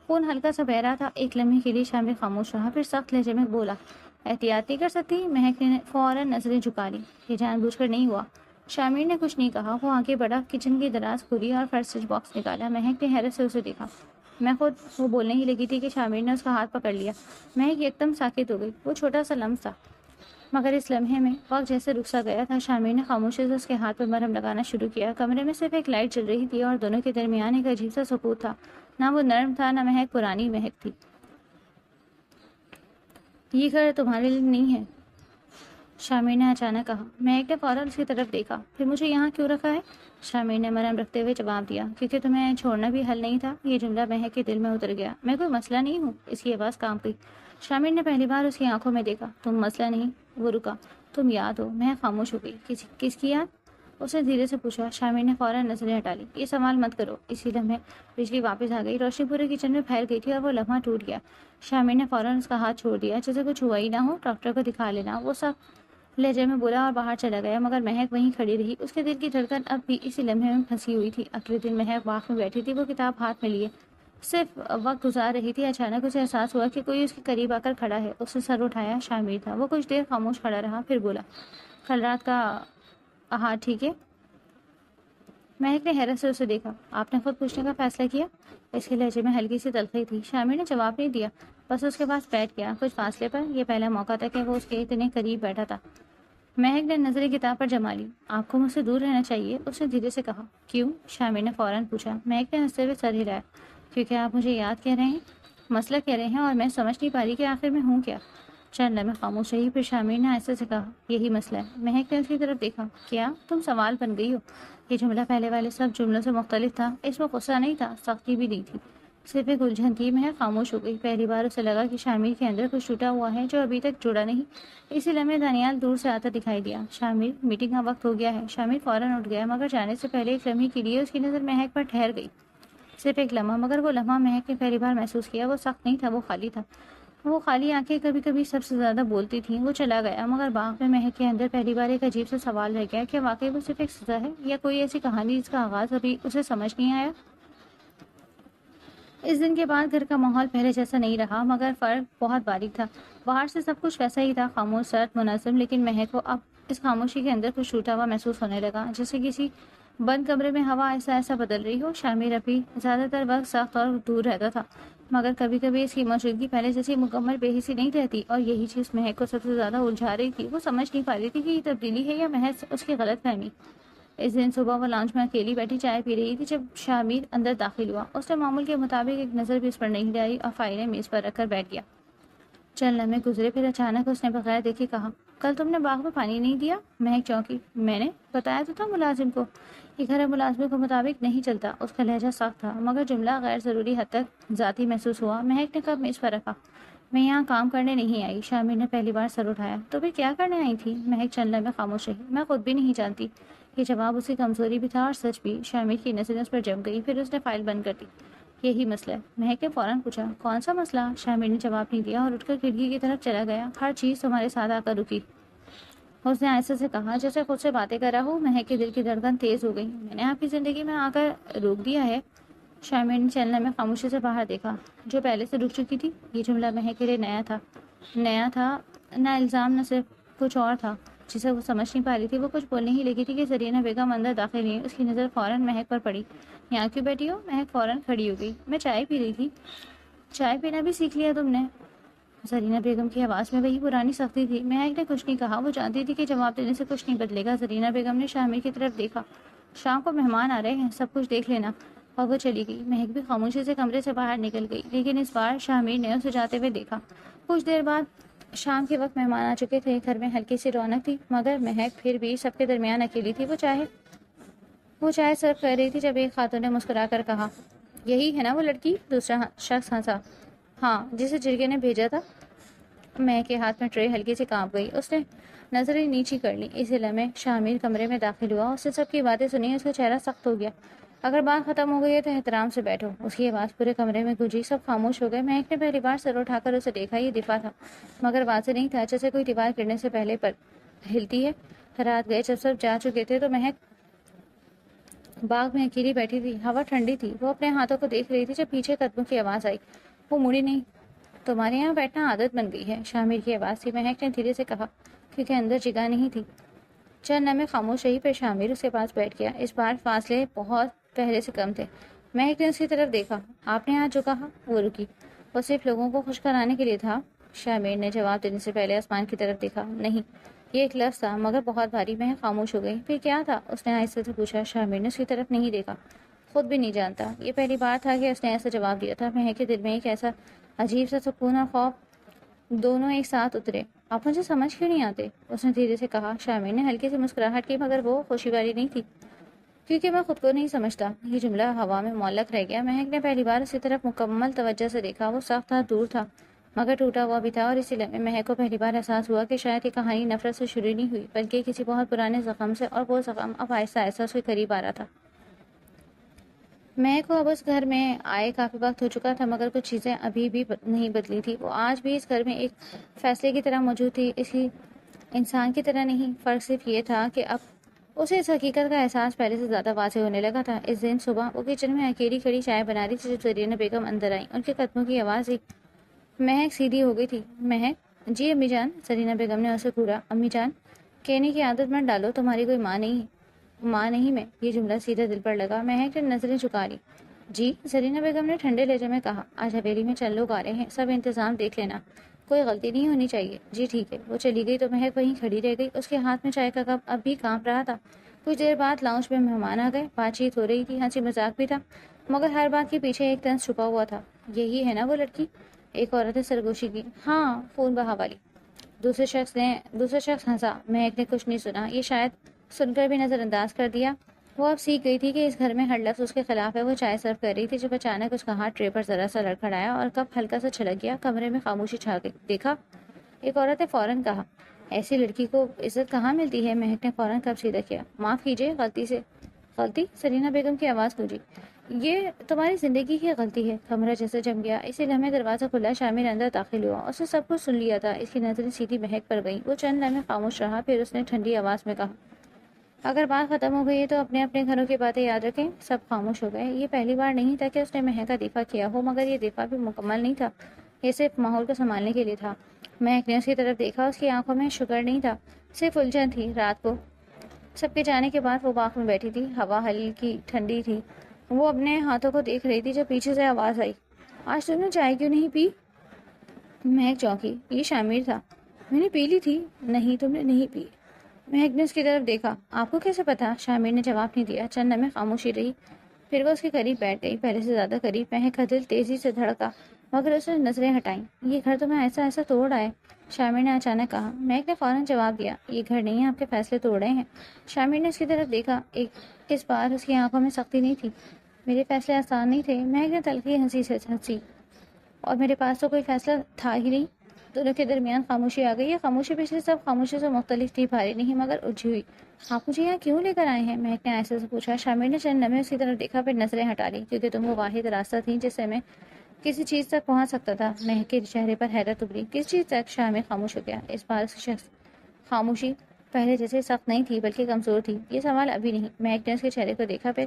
Speaker 1: خون ہلکا سا بہہ رہا تھا۔ ایک لمحے کے لیے شامر خاموش رہا، پھر سخت لہجے میں بولا، احتیاط نہیں کر سکتی؟ مہک نے فوراً نظریں جھکا لی۔ یہ جان بوجھ کر نہیں ہوا۔ شامر نے کچھ نہیں کہا۔ وہ آگے بڑھا، کچن کی دراز کھولی اور فرسٹ سوئچ باکس نکالا۔ مہک نے حیرت سے اسے دیکھا۔ میں خود وہ بولنے ہی لگی تھی کہ شامر نے اس کا ہاتھ پکڑ لیا۔ مہک ایک دم ساکت ہو گئی۔ وہ چھوٹا سا لمس تھا، مگر اس لمحے میں وقت جیسے رک سا گیا تھا۔ شامر نے خاموشی سے اس کے ہاتھ پر مرہم لگانا شروع کیا۔ کمرے میں صرف ایک لائٹ چل رہی تھی، اور دونوں کے درمیان ایک عجیب سا سکوت تھا۔ نہ وہ نرم تھا، نہ مہک پرانی مہک تھی۔ یہ گھر تمہارے لیے نہیں ہے، شامر نے اچانک کہا۔ مہک نے فوراً اس کی طرف دیکھا۔ پھر مجھے یہاں کیوں رکھا ہے؟ شامر نے مرہم رکھتے ہوئے جواب دیا، کیونکہ تمہیں چھوڑنا بھی حل نہیں تھا۔ یہ جملہ مہک کے دل میں اتر گیا۔ میں کوئی مسئلہ نہیں ہوں۔ اس کی آواز کانپ گئی۔ شامر نے پہلی بار اس کی آنکھوں میں دیکھا۔ تم مسئلہ نہیں؟ وہ رکا۔ تم یاد ہو؟ مہک خاموش ہو گئی۔ کس کی یاد؟ اس نے دھیرے سے پوچھا۔ شامر نے فوراً نظریں ہٹا لی۔ یہ سوال مت کرو۔ اسی لمحے بجلی واپس آ گئی۔ روشنی پورے کچن میں پھیل گئی تھی، اور وہ لمحہ ٹوٹ گیا۔ شامر نے فوراً اس کا ہاتھ چھوڑ دیا، جیسے کچھ ہوا ہی نہ ہو۔ ڈاکٹر کو دکھا لینا، وہ سب لہجے میں بولا، اور باہر چلا گیا۔ مگر مہک وہیں کھڑی رہی۔ اس کے دل کی دھڑکن اب بھی اسی لمحے میں پھنسی ہوئی تھی۔ اگلے دن مہک باغ میں بیٹھی تھی، وہ کتاب ہاتھ میں لیے صرف وقت گزار رہی تھی۔ اچانک اسے احساس ہوا کہ کوئی اس کے قریب آ کر کھڑا ہے۔ اس نے سر اٹھایا۔ شامر تھا۔ وہ کچھ دیر خاموش کھڑا رہا، پھر بولا، کل رات کا احاط ٹھیک ہے؟ مہک نے حیرت سے اسے دیکھا۔ آپ نے خود پوچھنے کا فیصلہ کیا؟ اس کے لہجے میں ہلکی سی تلخی تھی۔ شامر نے جواب نہیں دیا، بس اس کے پاس بیٹھ گیا، کچھ فاصلے پر۔ یہ پہلا موقع تھا کہ وہ اس کے اتنے قریب بیٹھا تھا۔ مہک نے نظریں کتاب پر جما لی۔ آپ کو مجھ سے دور رہنا چاہیے، اس نے دھیرے سے کہا۔ کیوں؟ شامر نے فوراً پوچھا۔ مہک نے ہنستے ہوئے سر ہلایا۔ کیونکہ آپ مجھے یاد کہہ رہے ہیں، مسئلہ کہہ رہے ہیں، اور میں سمجھ نہیں پا رہی کہ آخر میں ہوں کیا۔ چند لمحے خاموش رہی، پھر شامر نے آہستہ سے کہا، یہی مسئلہ ہے۔ مہک نے اس کی طرف دیکھا۔ کیا؟ تم سوال بن گئی ہو؟ یہ جملہ پہلے والے سب جملوں سے مختلف تھا۔ اس میں غصہ نہیں تھا، سختی بھی نہیں تھی، صرف ایک الجھن تھی۔ مہک خاموش ہو گئی۔ پہلی بار اسے لگا کہ شامر کے اندر کچھ ٹوٹا ہوا ہے جو ابھی تک جڑا نہیں۔ اسی لمحے دانیال دور سے آتا دکھائی دیا۔ شامر، میٹنگ کا وقت ہو گیا ہے۔ شامر فوراً اٹھ گیا، مگر جانے سے پہلے ایک لمحے کے لیے اس کی نظر مہک پر ٹھہر گئی۔ صرف ایک لمحہ، مگر وہ لمحہ مہک نے پہلی بار محسوس کیا۔ وہ سخت نہیں تھا، وہ خالی تھا۔ وہ خالی آنکھیں کبھی کبھی سب سے زیادہ بولتی تھیں۔ وہ چلا گیا، مگر باغ میں مہک کے اندر پہلی بار ایک عجیب سا سوال رہ گیا، کیا واقعی وہ صرف ایک سزا ہے، یا کوئی ایسی کہانی جس کا آغاز ابھی اسے سمجھ نہیں آیا؟ اس دن کے بعد گھر کا ماحول پہلے جیسا نہیں رہا، مگر فرق بہت باریک تھا۔ باہر سے سب کچھ ویسا ہی تھا، خاموش، سرد، منظم، لیکن مہک کو اب اس خاموشی کے اندر کچھ ٹوٹا ہوا محسوس ہونے لگا، جیسے کسی بند کمرے میں ہوا ایسا ایسا بدل رہی ہو۔ شامر ابھی زیادہ تر وقت سخت اور دور رہتا تھا، مگر کبھی کبھی اس کی موجودگی پہلے جیسی مکمل بے حسی نہیں رہتی، اور یہی چیز مہک کو سب سے زیادہ الجھا رہی تھی۔ وہ سمجھ نہیں پا رہی تھی کہ یہ تبدیلی ہے یا محض اس کی غلط فہمی۔ اس دن صبح وہ لانچ میں اکیلی بیٹھی چائے پی رہی تھی جب شامر اندر داخل ہوا۔ اس نے معمول کے مطابق ایک نظر بھی اس پر نہیں ڈالی اور فائلیں میز پر رکھ کر بیٹھ گیا۔ چند لمحے گزرے، پھر اچانک اس نے بغیر دیکھے کہا، کل تم نے باغ میں پانی نہیں دیا؟ مہک چونکی۔ میں نے بتایا تو تھا ملازم کو، یہ گھر ملازموں کے مطابق نہیں چلتا۔ اس کا لہجہ سخت تھا، مگر جملہ غیر ضروری حد تک ذاتی محسوس ہوا۔ مہک نے کب میز پر رکھا۔ میں یہاں کام کرنے نہیں آئی۔ شامر نے پہلی بار سر اٹھایا۔ تو پھر کیا کرنے آئی تھی؟ مہک چند لمحے خاموش رہی۔ میں خود بھی نہیں جانتی۔ یہ جواب اس کی کمزوری بھی تھا اور سچ بھی۔ شامر کی نظریں اس پر جم گئی، پھر اس نے فائل بند کر دی۔ یہی مسئلہ ہے۔ مہک نے فوراً پوچھا، کون سا مسئلہ؟ شامر نے جواب نہیں دیا اور اٹھ کر کھڑکی کی طرف چلا گیا۔ ہر چیز تمہارے ساتھ آ کر رکی، اس نے آہستہ سے کہا جیسے خود سے باتیں کر رہا ہو۔ مہک کے دل کی دھڑکن تیز ہو گئی۔ میں نے آپ کی زندگی میں آ کر روک دیا ہے؟ شامر نے چلنے میں خاموشی سے باہر دیکھا، جو پہلے سے رک چکی تھی۔ یہ جملہ مہک کے لیے نیا تھا، نہ الزام، نہ صرف کچھ اور تھا جسے وہ سمجھ نہیں پا رہی تھی۔ وہ کچھ بولنے ہی لگی تھی کہ زرینہ بیگم اندر داخل ہوئی۔ اس کی نظر فوراً مہک پر پڑی۔ یہاں کیوں بیٹھی ہو؟ مہک فوراً کھڑی ہو گئی۔ میں چائے پی رہی تھی۔ چائے پینا بھی سیکھ لیا تم نے؟ زرینہ بیگم کی آواز میں وہی پرانی سختی تھی۔ مہک نے کچھ نہیں کہا، وہ جانتی تھی کہ جواب دینے سے کچھ نہیں بدلے گا۔ زرینہ بیگم نے شامر کی طرف دیکھا، شام کو مہمان آ رہے ہیں، سب کچھ دیکھ لینا، اور وہ چلی گئی۔ مہک بھی خاموشی سے کمرے سے باہر نکل گئی، لیکن اس بار شامر نے اسے جاتے ہوئے دیکھا۔ کچھ دیر بعد شام کے وقت مہمان آ چکے تھے، گھر میں ہلکی سی رونق تھی، مگر مہک پھر بھی سب کے درمیان اکیلی تھی۔ وہ چائے سرو کر رہی تھی جب ایک خاتون نے مسکرا کر کہا، یہی ہے نا وہ لڑکی؟ دوسرا شخص ہنسا، ہاں، جسے جرگے نے بھیجا تھا۔ مہک کے ہاتھ میں ٹرے ہلکی سے کانپ گئی، اس نے نظریں نیچی کر لی۔ اسی لمحے شامر کمرے میں داخل ہوا، اس نے سب کی باتیں سنی، اس کا چہرہ سخت ہو گیا۔ اگر بات ختم ہو گئی ہے تو احترام سے بیٹھو، اس کی آواز پورے کمرے میں گونجی۔ سب خاموش ہو گئے۔ مہک نے پہلی بار سر اٹھا کر اسے دیکھا، یہ دفاع تھا، مگر واضح نہیں تھا، جیسے کوئی دیوار گرنے سے پہلے پر ہلتی ہے۔ رات گئے جب سب جا چکے تھے تو مہک باغ میں اکیلی بیٹھی تھی، ہوا ٹھنڈی تھی، وہ اپنے ہاتھوں کو دیکھ رہی تھی جب پیچھے قدموں کی آواز آئی۔ وہ مڑی نہیں۔ تمہارے یہاں بیٹھنا عادت بن گئی ہے، شامر کی آواز تھی۔ مہک نے دھیرے سے کہا، کیونکہ اندر جگہ نہیں تھی۔ چند لمحے خاموش رہی، پھر شامر اس کے پاس بیٹھ گیا۔ اس بار فاصلے بہت پہلے سے کم تھے۔ مہک نے اس کی طرف دیکھا، آپ نے آج جو کہا؟ وہ رکی۔ وہ صرف لوگوں کو خوش کرانے کے لیے تھا؟ شامر نے جواب دینے سے پہلے آسمان کی طرف دیکھا، نہیں، یہ ایک لفظ تھا، مگر بہت بھاری۔ مہک خاموش ہو گئی۔ پھر کیا تھا؟ اس نے آہستہ سے پوچھا۔ شامر نے اس کی طرف نہیں دیکھا، خود بھی نہیں جانتا۔ یہ پہلی بار تھا کہ اس نے ایسا جواب دیا تھا۔ مہک کے دل میں ایک ایسا عجیب سا سکون اور خوف دونوں ایک ساتھ اترے۔ آپ مجھے سمجھ کیوں نہیں آتے؟ اس نے دھیرے سے کہا۔ شامر نے ہلکی سی مسکراہٹ کی، مگر وہ خوشی والی نہیں تھی۔ کیونکہ میں خود کو نہیں سمجھتا۔ یہ جملہ ہوا میں معلق رہ گیا۔ مہک نے پہلی بار اس کی طرف مکمل توجہ سے دیکھا۔ وہ سخت تھا، دور تھا، مگر ٹوٹا ہوا بھی تھا، اور اسی لمحے مہک کو پہلی بار احساس ہوا کہ شاید یہ کہانی نفرت سے شروع نہیں ہوئی، بلکہ کسی بہت پرانے زخم سے، اور وہ زخم اب آہستہ آہستہ اس کے قریب آ رہا تھا۔ مہک کو اب اس گھر میں آئے کافی وقت ہو چکا تھا، مگر کچھ چیزیں ابھی بھی نہیں بدلی تھی۔ وہ آج بھی اس گھر میں ایک فیصلے کی طرح موجود تھی، اسی انسان کی طرح نہیں۔ فرق صرف یہ تھا کہ اب اسے اس حقیقت کا احساس پہلے سے زیادہ واضح ہونے لگا تھا۔ اس دن صبح وہ کچن میں اکیلی کھڑی چائے بنا رہی تھی جب زرینہ بیگم اندر آئی۔ ان کے قدموں کی آواز ایک مہک سیدھی ہو گئی تھی۔ مہک، جی امی جان، زرینہ بیگم نے اسے گھورا۔ امی جان کہنے کی عادت مت ڈالو، تمہاری کوئی ماں نہیں میں۔ یہ جملہ سیدھا دل پر لگا۔ مہک نے نظریں جھکا لی۔ جی، زرینہ بیگم نے ٹھنڈے لہجے میں کہا، آج حویلی میں چند لوگ آ رہے ہیں، سب انتظام دیکھ لینا، کوئی غلطی نہیں ہونی چاہیے۔ جی ٹھیک ہے۔ وہ چلی گئی تو مہک وہیں کھڑی رہ گئی۔ اس کے ہاتھ میں چائے کا کپ اب بھی کانپ رہا تھا۔ کچھ دیر بعد لاؤنج میں مہمان آ گئے، بات چیت ہو رہی تھی، ہنسی مذاق بھی تھا، مگر ہر بات کے پیچھے ایک طنز چھپا ہوا تھا۔ یہی ہے نا وہ لڑکی؟ ایک عورت نے سرگوشی کی۔ ہاں، خون بہا والی۔ دوسرے شخص ہنسا۔ مہک نے کچھ نہیں سنا، یہ شاید سن کر بھی نظر انداز کر دیا۔ وہ اب سیکھ گئی تھی کہ اس گھر میں ہر لفظ اس کے خلاف ہے۔ وہ چائے سرو کر رہی تھی جب اچانک اس کا ہاتھ ٹرے پر ذرا سا لڑکھڑایا اور کپ ہلکا سا چھلک گیا۔ کمرے میں خاموشی چھا گئی۔ دیکھا؟ ایک عورت نے فوراً کہا۔ ایسی لڑکی کو عزت کہاں ملتی ہے؟ مہک نے فوراً کپ سیدھا کیا۔ معاف کیجیے، غلطی؟ زرینہ بیگم کی آواز گونجی۔ یہ تمہاری زندگی کی غلطی ہے۔ کمرہ جیسے جم گیا۔ اسی لمحے دروازہ کھلا، شامر اندر داخل ہوا۔ اس نے سب کچھ سن لیا تھا۔ اس کی نظریں سیدھی مہک پر گئیں۔ وہ چند لمحے خاموش رہا، پھر اس نے ٹھنڈی آواز میں کہا، اگر بات ختم ہو گئی ہے تو اپنے اپنے گھروں کی باتیں یاد رکھیں۔ سب خاموش ہو گئے۔ یہ پہلی بار نہیں تھا کہ اس نے مہک کا دفاع کیا ہو، مگر یہ دفاع بھی مکمل نہیں تھا، یہ صرف ماحول کو سنبھالنے کے لیے تھا۔ مہک نے اس کی طرف دیکھا، اس کی آنکھوں میں شکر نہیں تھا، صرف الجھن تھی۔ رات کو سب کے جانے کے بعد وہ باغ میں بیٹھی تھی، ہوا ہلکی ٹھنڈی تھی، وہ اپنے ہاتھوں کو دیکھ رہی تھی جب پیچھے سے آواز آئی، آج تم نے چائے کیوں نہیں پی؟ مہک چونکی۔ یہ شامر تھا۔ میں نے پی لی تھی۔ نہیں، تم نے نہیں پی۔ مہک نے اس کی طرف دیکھا۔ آپ کو کیسے پتا؟ شامر نے جواب نہیں دیا۔ چند لمحے خاموشی رہی، پھر وہ اس کے قریب بیٹھ گئی، پہلے سے زیادہ قریب۔ مہک کا دل تیزی سے دھڑکا، مگر اس نے نظریں ہٹائیں۔ یہ گھر تمہیں ایسا ایسا توڑ آئے؟ شامر نے اچانک کہا۔ مہک نے فوراً جواب دیا، یہ گھر نہیں ہے، آپ کے فیصلے توڑ رہے ہیں۔ شامر نے اس کی طرف دیکھا، اس بار اس کی آنکھوں میں سختی نہیں تھی۔ میرے فیصلے آسان نہیں تھے۔ مہک نے تلخی ہنسی سے ہنسی، اور میرے پاس تو کوئی فیصلہ تھا ہی نہیں۔ دونوں کے درمیان خاموشی آ گئی. یہ خاموشی پچھلے سب خاموشی سے مختلف تھی, بھاری نہیں مگر الجھی ہوئی. آپ مجھے یہاں کیوں لے کر آئے ہیں؟ مہک نے عائشہ سے پوچھا. شامر نے چند لمحے اس کی طرف دیکھا, پھر نظریں ہٹا لی. کیونکہ تم وہ واحد راستہ تھی جس سے میں کسی چیز تک پہنچ سکتا تھا. مہک کے چہرے پر حیرت ابھری. کس چیز تک؟ شامر خاموش ہو گیا. اس بار اس شخص خاموشی پہلے جیسے سخت نہیں تھی بلکہ کمزور تھی. یہ سوال ابھی نہیں. مہک نے اس کے چہرے کو دیکھا. پھر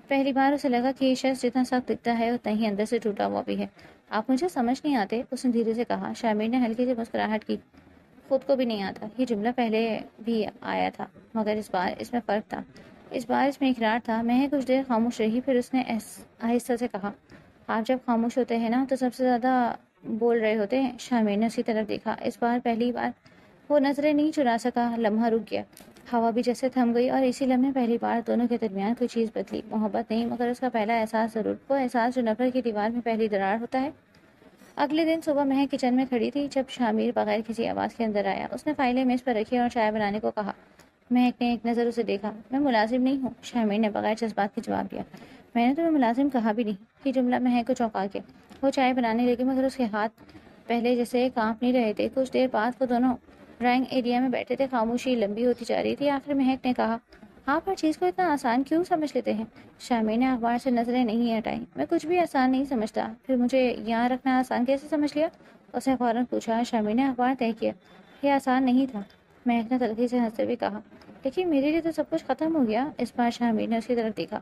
Speaker 1: پہلی بار اسے لگا کہ یہ شخص جتنا سخت دکھتا ہے اتنا ہی اندر سے ٹوٹا ہوا بھی ہے. آپ مجھے سمجھ نہیں آتے, اس نے دھیرے سے کہا. شامر نے ہلکی سی مسکراہٹ کی. خود کو بھی نہیں آتا. یہ جملہ پہلے بھی آیا تھا مگر اس بار اس میں فرق تھا. اس بار اس میں اقرار تھا. میں کچھ دیر خاموش رہی, پھر اس نے آہستہ سے کہا. آپ جب خاموش ہوتے ہیں نا تو سب سے زیادہ بول رہے ہوتے ہیں. شامر نے اسی طرف دیکھا. اس بار پہلی بار وہ نظریں نہیں چرا سکا. لمحہ رک گیا. ہوا بھی جیسے تھم گئی اور اسی لمحے پہلی بار دونوں کے درمیان کوئی چیز بدلی. محبت نہیں مگر اس کا پہلا احساس ضرور. وہ احساس جو نفرت کی دیوار میں پہلی دراڑ ہوتا ہے. اگلے دن صبح مہک کچن میں کھڑی تھی جب شامر بغیر کسی آواز کے اندر آیا. اس نے فائلیں میز پر رکھی اور چائے بنانے کو کہا. مہک نے ایک نظر اسے دیکھا. میں ملازم نہیں ہوں, شامر نے بغیر جذبات کے جواب دیا. میں نے تمہیں ملازم کہا بھی نہیں. یہ جملہ مہک کو چونکا گیا. وہ چائے بنانے لگی مگر اس کے ہاتھ پہلے جیسے کانپ نہیں رہے تھے. کچھ دیر بعد وہ دونوں ڈرائنگ ایریا میں بیٹھے تھے. خاموشی لمبی ہوتی جا رہی تھی. آخر مہک نے کہا. آپ ہر چیز کو اتنا آسان کیوں سمجھ لیتے ہیں؟ شامر نے اخبار سے نظریں نہیں ہٹائیں. میں کچھ بھی آسان نہیں سمجھتا. پھر مجھے یہاں رکھنا آسان کیسے سمجھ لیا؟ اس نے فوراً پوچھا. شامر نے اخبار طے کیا. یہ آسان نہیں تھا, مہک نے تلخی سے ہنستے ہوئے کہا. لیکن میرے لیے تو سب کچھ ختم ہو گیا. اس بار شامر نے اس کی طرف دیکھا.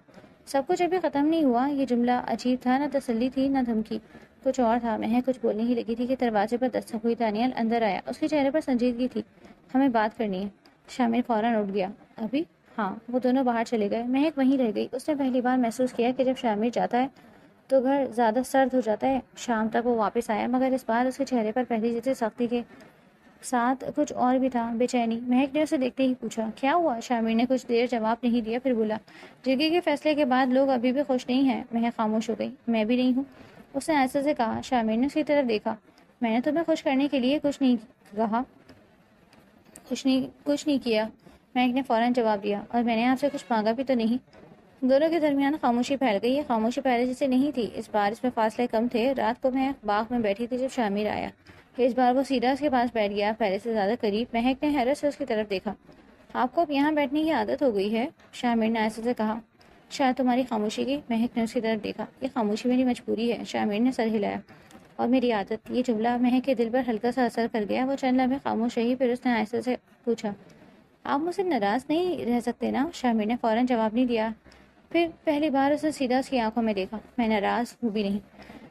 Speaker 1: سب کچھ ابھی ختم نہیں ہوا. یہ جملہ عجیب تھا. نہ تسلی تھی نہ دھمکی, کچھ اور تھا. مہک کچھ بولنے ہی لگی تھی کہ دروازے پر دستک ہوئی. دانیال اندر آیا. اس کے چہرے پر سنجیدگی تھی. ہمیں بات کرنی ہے. شامر فوراً اٹھ گیا. ابھی؟ ہاں. وہ دونوں باہر چلے گئے. مہک وہیں رہ گئی. اس نے پہلی بار محسوس کیا کہ جب شامر جاتا ہے تو گھر زیادہ سرد ہو جاتا ہے. شام تک وہ واپس آیا مگر اس بار اس کے چہرے پر پہلی جیسے سختی کے ساتھ کچھ اور بھی تھا, بے چینی. مہک نے اسے دیکھتے ہی پوچھا. کیا ہوا؟ شامر نے کچھ دیر جواب نہیں دیا, پھر بولا. جرگے کے فیصلے کے بعد لوگ ابھی بھی خوش نہیں ہیں. مہک خاموش ہو گئی. میں بھی نہیں ہوں, اس نے ایسے سے کہا. شامر نے اس کی طرف دیکھا. میں نے تمہیں خوش کرنے کے لیے کچھ نہیں کہا, کچھ نہیں کیا, مہک نے فوراً جواب دیا. اور میں نے آپ سے کچھ مانگا بھی تو نہیں. دونوں کے درمیان خاموشی پھیل گئی. یہ خاموشی پہلے جیسے نہیں تھی. اس بار اس میں فاصلے کم تھے. رات کو میں باغ میں بیٹھی تھی جب شامر آیا. اس بار وہ سیدھا اس کے پاس بیٹھ گیا, پہلے سے زیادہ قریب. مہک نے حیرت سے اس کی طرف دیکھا. آپ کو اب یہاں بیٹھنے کی عادت ہو گئی ہے, شامر نے ایسے سے کہا. شاید تمہاری خاموشی کی. مہک نے اس کی طرف دیکھا. یہ خاموشی میری مجبوری ہے, شامر نے سر ہلایا. اور میری عادت. یہ جملہ مہک کے دل پر ہلکا سا اثر کر گیا. وہ چند لمحے خاموش رہی, پھر اس نے ایسے سے پوچھا. آپ مجھ سے ناراض نہیں رہ سکتے نا؟ شامر نے فوراً جواب نہیں دیا. پھر پہلی بار اس نے سیدھا اس کی آنکھوں میں دیکھا. میں ناراض ہوں بھی نہیں.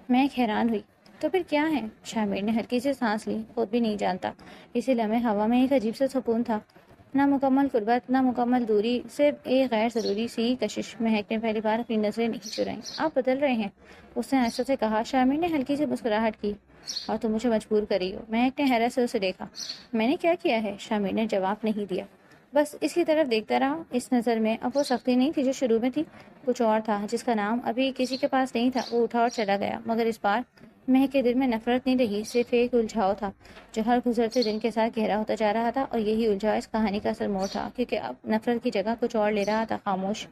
Speaker 1: میں حیران ہوئی. تو پھر کیا ہے؟ شامر نے ہلکی سے سانس لی. خود بھی نہیں جانتا. اسی لمحے ہوا میں ایک عجیب سے سکون تھا. نہ مکمل قربت نہ مکمل دوری, صرف ایک غیر ضروری سی کشش. مہک نے پہلی بار اپنی نظریں نہیں چرائیں. آپ بدل رہے ہیں, اس نے ایسے سے کہا. شامر نے ہلکی سی مسکراہٹ کی. اور تم مجھے مجبور کر رہی ہو. مہک نے حیرت سے اسے دیکھا. میں نے کیا کیا ہے؟ شامر نے جواب نہیں دیا, بس اس کی طرف دیکھتا رہا. اس نظر میں اب وہ سختی نہیں تھی جو شروع میں تھی. کچھ اور تھا جس کا نام ابھی کسی کے پاس نہیں تھا. وہ اٹھا اور چلا گیا. مگر اس بار مہک کے دل میں نفرت نہیں رہی, صرف ایک الجھاؤ تھا جو ہر گزرتے دن کے ساتھ گہرا ہوتا جا رہا تھا. اور یہی الجھاؤ اس کہانی کا اصل موڑ تھا, کیونکہ اب نفرت کی جگہ کچھ اور لے رہا تھا. خاموش,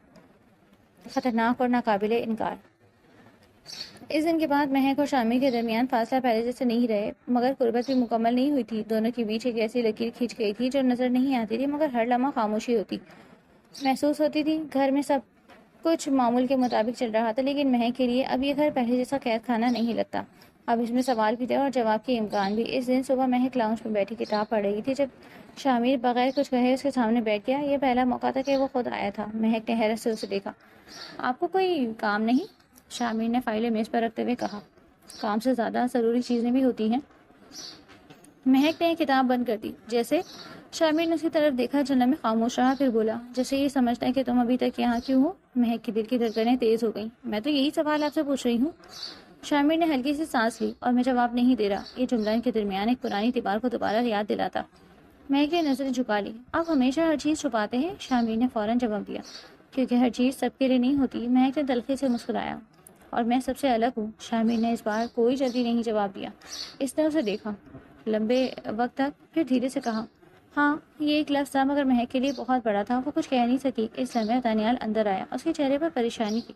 Speaker 1: خطرناک اور ناقابل انکار. اس دن کے بعد مہک اور شامر کے درمیان فاصلہ پہلے جیسے نہیں رہے, مگر قربت بھی مکمل نہیں ہوئی تھی. دونوں کے بیچ ایک ایسی لکیر کھینچ گئی تھی جو نظر نہیں آتی تھی, مگر ہر لمحہ خاموشی ہوتی محسوس ہوتی تھی. گھر میں سب کچھ معمول کے مطابق چل رہا تھا, لیکن مہک کے لیے اب یہ گھر پہلے جیسا قید خانہ نہیں لگتا. اب اس میں سوال بھی تھے اور جواب کے امکان بھی. اس دن صبح مہک لاؤنج میں بیٹھی کتاب پڑھ رہی تھی جب شامر بغیر کچھ کہے اس کے سامنے بیٹھ گیا. یہ پہلا موقع تھا کہ وہ خود آیا تھا. مہک نے حیرت سے اسے دیکھا. آپ کو کوئی کام نہیں؟ شامر نے فائلیں میز پر رکھتے ہوئے کہا. کام سے زیادہ ضروری چیزیں بھی ہوتی ہیں. مہک نے کتاب بند کر دی. جیسے؟ شامر نے اس کی طرف دیکھا. جنم میں خاموش رہا, پھر بولا. جیسے یہ سمجھتا ہے کہ تم ابھی تک یہاں کیوں ہو. مہک کے دل کی دھڑکنیں تیز ہو گئیں. میں تو یہی سوال آپ سے پوچھ رہی ہوں. شامر نے ہلکی سی سانس لی. اور میں جواب نہیں دے رہا. یہ جملہ ان کے درمیان ایک پرانی دیوار کو دوبارہ یاد دلاتا. مہک نے نظریں جھکا لی. آپ ہمیشہ ہر چیز چھپاتے ہیں. شامر نے فوراً جواب دیا. کیونکہ ہر چیز سب کے لیے نہیں ہوتی. مہک نے تلخی سے مسکرایا. اور میں سب سے الگ ہوں. شامر نے اس بار کوئی جلدی نہیں جواب دیا. اس نے اسے دیکھا لمبے وقت تک, پھر دھیرے سے کہا. ہاں, یہ ایک لفظ تھا مگر مہک کے لیے بہت بڑا تھا. وہ کچھ کہہ نہیں سکی. اس لمحے دانیال اندر آیا. اس کے چہرے پر پریشانی تھی.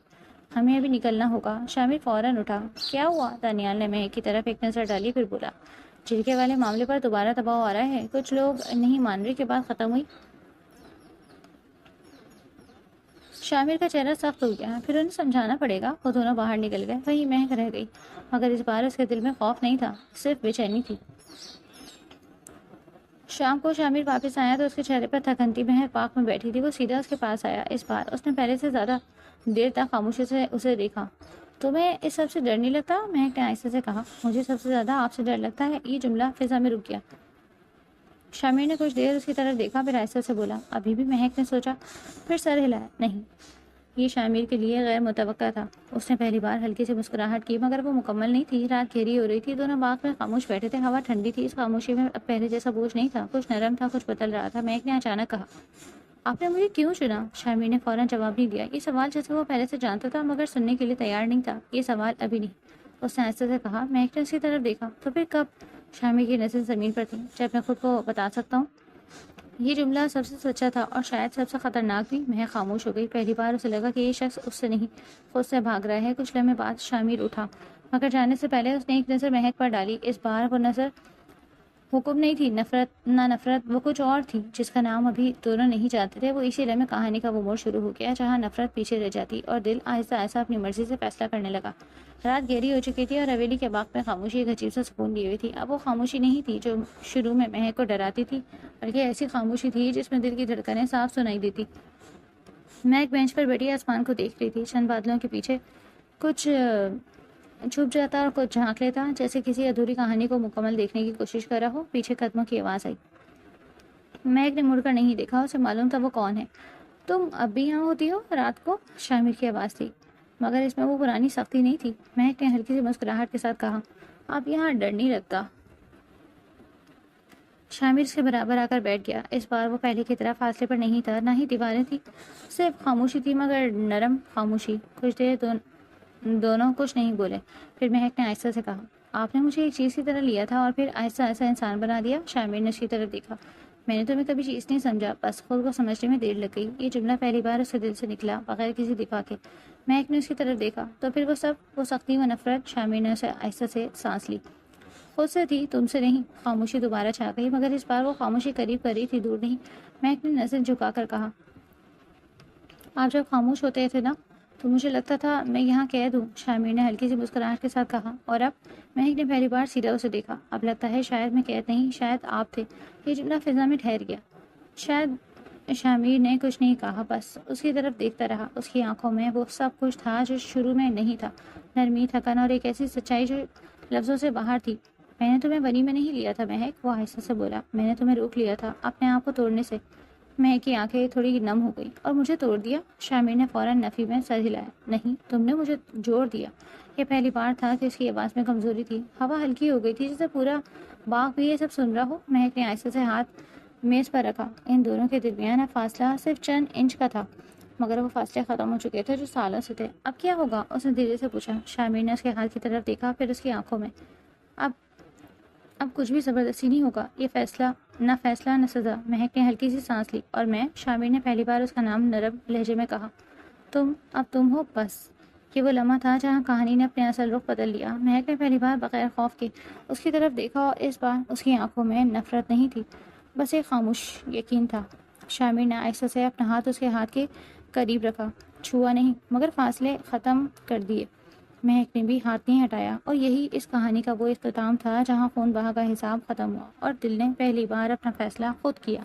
Speaker 1: ہمیں ابھی نکلنا ہوگا. شامر فوراً اٹھا. کیا ہوا؟ دانیال نے مہک کی طرف ایک نظر ڈالی, پھر بولا. جھلکے والے معاملے پر دوبارہ دباؤ آ رہا ہے. کچھ لوگ نہیں مان رہے کہ بات ختم ہوئی. شامر کا چہرہ سخت ہو گیا. پھر انہیں سمجھانا پڑے گا. وہ دونوں باہر نکل گئے. وہی مہک رہ گئی. مگر اس بار اس کے دل میں خوف نہیں تھا, صرف بے چینی تھی. شام کو شامر واپس آیا تو اس کے چہرے پر تھکنتی مہک پارک میں بیٹھی تھی. وہ سیدھا اس کے پاس آیا. اس بار اس نے پہلے سے زیادہ دیر تک خاموشی سے اسے دیکھا. تمہیں اس سب سے ڈر نہیں لگتا؟ مہک نے آہستہ سے کہا. مجھے سب سے زیادہ آپ سے ڈر لگتا ہے. یہ جملہ فضا میں رک گیا. شامر نے کچھ دیر اس کی طرف دیکھا, پھر آہستہ سے بولا. ابھی بھی؟ مہک نے سوچا, پھر سر ہلایا. نہیں. یہ شامر کے لیے غیر متوقع تھا. اس نے پہلی بار ہلکی سی مسکراہٹ کی, مگر وہ مکمل نہیں تھی. رات گہری ہو رہی تھی. دونوں باغ میں خاموش بیٹھے تھے. ہوا ٹھنڈی تھی. اس خاموشی میں اب پہلے جیسا بوجھ نہیں تھا. کچھ نرم تھا, کچھ بدل رہا تھا. مہک نے اچانک کہا, آپ نے مجھے کیوں چنا؟ شامر نے فوراً جواب نہیں دیا. یہ سوال جیسے وہ پہلے سے جانتا تھا, مگر سننے کے لیے تیار نہیں تھا. یہ سوال ابھی نہیں. اس نے آہستہ سے کہا. مہک نے اس کی طرف دیکھا. تو پھر کب؟ شامر کی نظر زمین پر تھی. جب میں خود کو بتا سکتا ہوں. یہ جملہ سب سے سچا تھا اور شاید سب سے خطرناک بھی. مہک خاموش ہو گئی. پہلی بار اسے لگا کہ یہ شخص اس سے نہیں, خود سے بھاگ رہا ہے. کچھ لمحے بعد شامر اٹھا, مگر جانے سے پہلے اس نے ایک نظر مہک پر ڈالی. اس بار وہ نظر حکم نہیں تھی, نفرت, وہ کچھ اور تھی جس کا نام ابھی دونوں نہیں جانتے تھے. وہ اسی لمحے کہانی کا وہ موڑ شروع ہو گیا جہاں نفرت پیچھے رہ جاتی اور دل آہستہ آہستہ اپنی مرضی سے فیصلہ کرنے لگا. رات گہری ہو چکی تھی اور حویلی کے باغ میں خاموشی ایک عجیب سا سکون لیے ہوئی تھی. اب وہ خاموشی نہیں تھی جو شروع میں مہک کو ڈراتی تھی, بلکہ ایسی خاموشی تھی جس میں دل کی دھڑکنیں صاف سنائی دیتی. مہک بینچ پر بیٹھی آسمان کو دیکھ رہی تھی. چند بادلوں کے پیچھے کچھ چھپ جاتا اور کچھ جھانک لیتا, جیسے کسی ادھوری کہانی کو مکمل دیکھنے کی کوشش کر رہا ہو. پیچھے قدموں کی آواز آئی. مہک نے مڑ کر نہیں دیکھا. اسے معلوم تھا وہ کون ہے. تم اب بھی یہاں ہوتی ہو رات کو؟ شامر کی آواز تھی, مگر اس میں وہ پرانی سختی نہیں تھی. مہک نے ہلکی سی مسکراہٹ کے ساتھ کہا, آپ یہاں ڈر نہیں لگتا؟ شامر اس کے برابر آ کر بیٹھ گیا. اس بار وہ پہلے کی طرح فاصلے پر نہیں تھا, نہ ہی دیواریں تھی, صرف خاموشی تھی, مگر نرم خاموشی. کچھ دیر دونوں کچھ نہیں بولے. پھر مہک نے آہستہ سے کہا, آپ نے مجھے ایک چیز کی طرح لیا تھا اور پھر آہستہ آہستہ انسان بنا دیا. شامر نے اس کی طرف دیکھا. میں نے تمہیں کبھی چیز نہیں سمجھا, بس خود کو سمجھنے میں دیر لگ گئی. یہ جملہ پہلی بار اس کے دل سے نکلا, بغیر کسی دفاع کے. مہک نے اس کی طرف دیکھا. تو پھر وہ سختی و نفرت. شامر نے اسے آہستہ سے سانس لی. خود سے تھی, تم سے نہیں. خاموشی دوبارہ چھا گئی, مگر اس بار وہ خاموشی قریب قریب تھی, دور نہیں. مہک نے نظر جھکا کر کہا, آپ جب خاموش ہوتے تھے نا تو مجھے لگتا تھا میں یہاں قید ہوں. شامر نے ہلکی سی مسکراہٹ کے ساتھ کہا. اور اب؟ مہک نے پہلی بار سیدھا اسے دیکھا. اب لگتا ہے شاید میں قید نہیں, شاید آپ تھے. یہ جملہ فضا میں ٹھہر گیا. شاید. شامر نے کچھ نہیں کہا, بس اس کی طرف دیکھتا رہا. اس کی آنکھوں میں وہ سب کچھ تھا جو شروع میں نہیں تھا, نرمی, تھکن اور ایک ایسی سچائی جو لفظوں سے باہر تھی. میں نے تمہیں بنی میں نہیں لیا تھا مہک, وہ آہستہ سے بولا. میں نے تمہیں روک لیا تھا اپنے آپ کو توڑنے سے. مہک کی آنکھیں تھوڑی نم ہو گئی. اور مجھے توڑ دیا؟ شامر نے فوراً نفی میں سر ہلایا. نہیں, تم نے مجھے جوڑ دیا. یہ پہلی بار تھا کہ اس کی آواز میں کمزوری تھی. ہوا ہلکی ہو گئی تھی, جسے پورا باغ بھی یہ سب سن رہا ہو. مہک نے آہستہ سے ہاتھ میز پر رکھا. ان دونوں کے درمیان اب فاصلہ صرف چند انچ کا تھا, مگر وہ فاصلے ختم ہو چکے تھے جو سالوں سے تھے. اب کیا ہوگا؟ اس نے دھیرے سے پوچھا. شامر نے اس کے ہاتھ کی طرف دیکھا, پھر اس کی آنکھوں میں. اب کچھ بھی زبردستی نہیں ہوگا. یہ فیصلہ نہ سزا. مہک نے ہلکی سی سانس لی. اور میں؟ شامر نے پہلی بار اس کا نام نرم لہجے میں کہا. اب تم ہو, بس. یہ وہ لمحہ تھا جہاں کہانی نے اپنے اصل رخ بدل لیا. مہک نے پہلی بار بغیر خوف کے اس کی طرف دیکھا, اور اس بار اس کی آنکھوں میں نفرت نہیں تھی, بس ایک خاموش یقین تھا. شامر نے آہستہ سے اپنا ہاتھ اس کے ہاتھ کے قریب رکھا. چھوا نہیں, مگر فاصلے ختم کر دیے. مہک نے بھی ہاتھ نہیں ہٹایا. اور یہی اس کہانی کا وہ اختتام تھا جہاں خون بہا کا حساب ختم ہوا اور دل نے پہلی بار اپنا فیصلہ خود کیا.